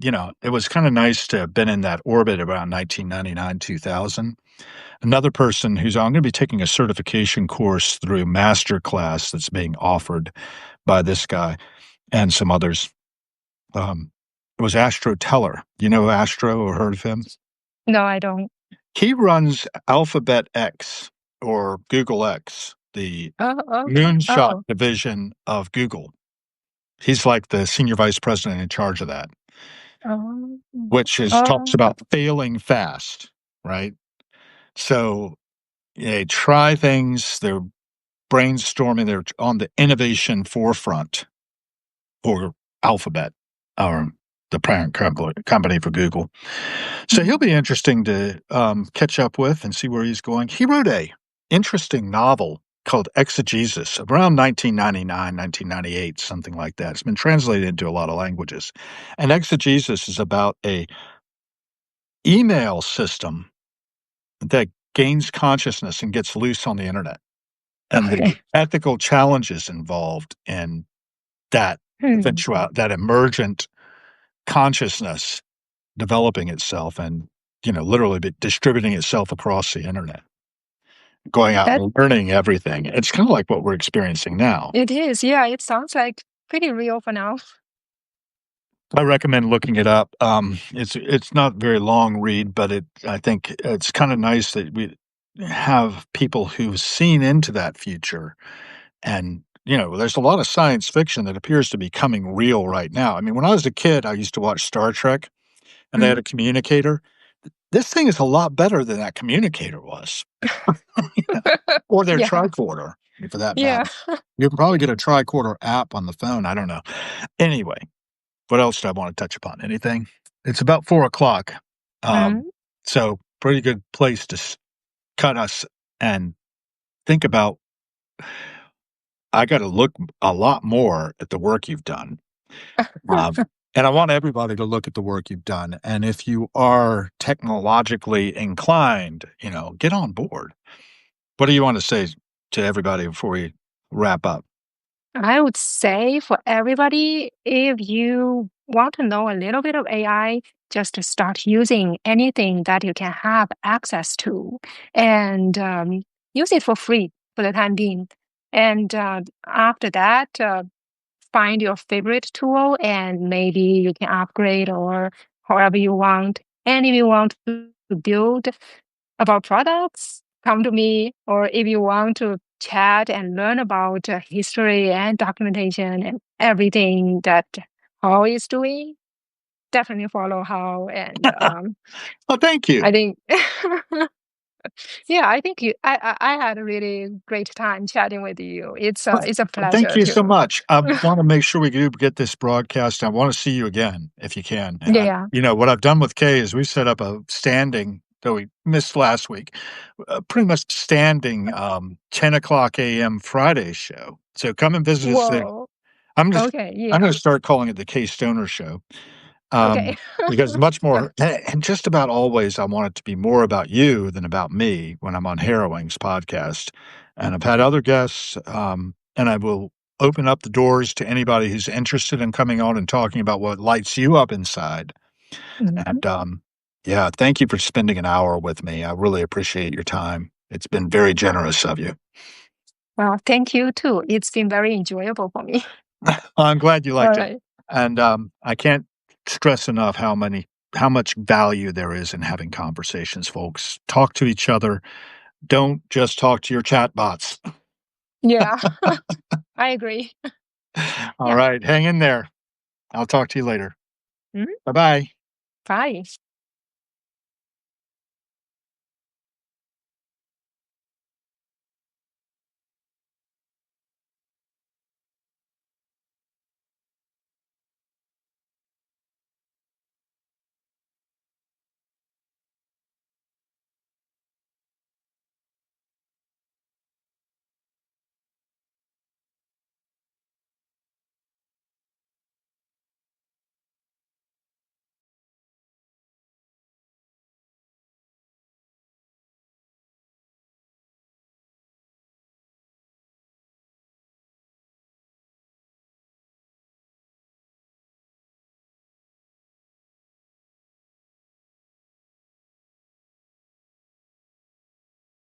[SPEAKER 1] it was kind of nice to have been in that orbit around 1999, 2000. Another person who's I'm gonna be taking a certification course through Masterclass that's being offered by this guy and some others. It was Astro Teller. You know Astro or heard of him?
[SPEAKER 2] No, I don't.
[SPEAKER 1] He runs Alphabet X or Google X, the
[SPEAKER 2] Oh, okay.
[SPEAKER 1] moonshot
[SPEAKER 2] Oh.
[SPEAKER 1] division of Google. He's like the senior vice president in charge of that,
[SPEAKER 2] Oh.
[SPEAKER 1] which is talks
[SPEAKER 2] Oh.
[SPEAKER 1] about failing fast, right? So, they try things, they're brainstorming, they're on the innovation forefront for Alphabet, or the parent company for Google. So he'll
[SPEAKER 2] Mhm.
[SPEAKER 1] be interesting to catch up with and see where he's going. He wrote a interesting novel called Exegesis around 1999, 1998, something like that. It's been translated into a lot of languages. And Exegesis is about a email system that gains consciousness and gets loose on the internet and the
[SPEAKER 2] Okay.
[SPEAKER 1] ethical challenges involved in that
[SPEAKER 2] Hmm.
[SPEAKER 1] that emergent consciousness developing itself and, literally distributing itself across the internet, going out
[SPEAKER 2] That
[SPEAKER 1] and learning everything. It's kinda like what we're experiencing now.
[SPEAKER 2] it is. Yeah, it sounds like pretty real for now.
[SPEAKER 1] I recommend looking it up. It's not a very long read, but I think it's kinda nice that we have people who've seen into that future. And, there's a lot of science fiction that appears to be coming real right now. I mean, when I was a kid, I used to watch Star Trek, and they had
[SPEAKER 2] Mhm.
[SPEAKER 1] a communicator. This thing is a lot better than that communicator was, or their
[SPEAKER 2] Yeah.
[SPEAKER 1] tricorder, for that
[SPEAKER 2] Yeah.
[SPEAKER 1] matter. You can probably get a tricorder app on the phone, I don't know. Anyway, what else do I wanna touch upon? Anything? It's about 4 o'clock, um,
[SPEAKER 2] Mhm.
[SPEAKER 1] so pretty good place to cut us and think about I gotta look a lot more at the work you've done. And I want everybody to look at the work you've done. And if you are technologically inclined, get on board. What do you want to say to everybody before we wrap up?
[SPEAKER 2] I would say for everybody, if you want to know a little bit of AI, just to start using anything that you can have access to and use it for free for the time being. And after that, find your favorite tool and maybe you can upgrade or however you want. And if you want to build about products, come to me. Or if you want to chat and learn about history and documentation and everything that Hao is doing, definitely follow Hao. And
[SPEAKER 1] Oh, thank you.
[SPEAKER 2] I think, yeah, I think I had a really great time chatting with you.
[SPEAKER 1] Well,
[SPEAKER 2] It's a
[SPEAKER 1] thank
[SPEAKER 2] pleasure
[SPEAKER 1] you so
[SPEAKER 2] too.
[SPEAKER 1] much. I want to make sure we do get this broadcast. I want to see you again if you can.
[SPEAKER 2] Yeah.
[SPEAKER 1] What I've done with Kay is we set up a standing, though we missed last week, pretty much standing 10 o'clock a.m. Friday show. So come and visit us there.
[SPEAKER 2] Whoa.
[SPEAKER 1] I'm just
[SPEAKER 2] Okay.
[SPEAKER 1] I'm
[SPEAKER 2] Yeah.
[SPEAKER 1] going to start calling it the Kay Stoner Show.
[SPEAKER 2] Okay.
[SPEAKER 1] Because much
[SPEAKER 2] Sure.
[SPEAKER 1] more, and just about always, I want it to be more about you than about me when I'm on Harrowings podcast. And I've had other guests, and I will open up the doors to anybody who's interested in coming on and talking about what lights you up inside.
[SPEAKER 2] Mhm.
[SPEAKER 1] And yeah, thank you for spending an hour with me. I really appreciate your time. It's been very generous of you.
[SPEAKER 2] Well, thank you too. It's been very enjoyable for me.
[SPEAKER 1] I'm glad you
[SPEAKER 2] All
[SPEAKER 1] liked it.
[SPEAKER 2] right.
[SPEAKER 1] And I can't stress enough how much value there is in having conversations, folks. Talk to each other. Don't just talk to your chat bots.
[SPEAKER 2] Yeah, I agree.
[SPEAKER 1] All
[SPEAKER 2] Yeah.
[SPEAKER 1] right, hang in there. I'll talk to you later.
[SPEAKER 2] Mhm.
[SPEAKER 1] Bye-bye.
[SPEAKER 2] Bye.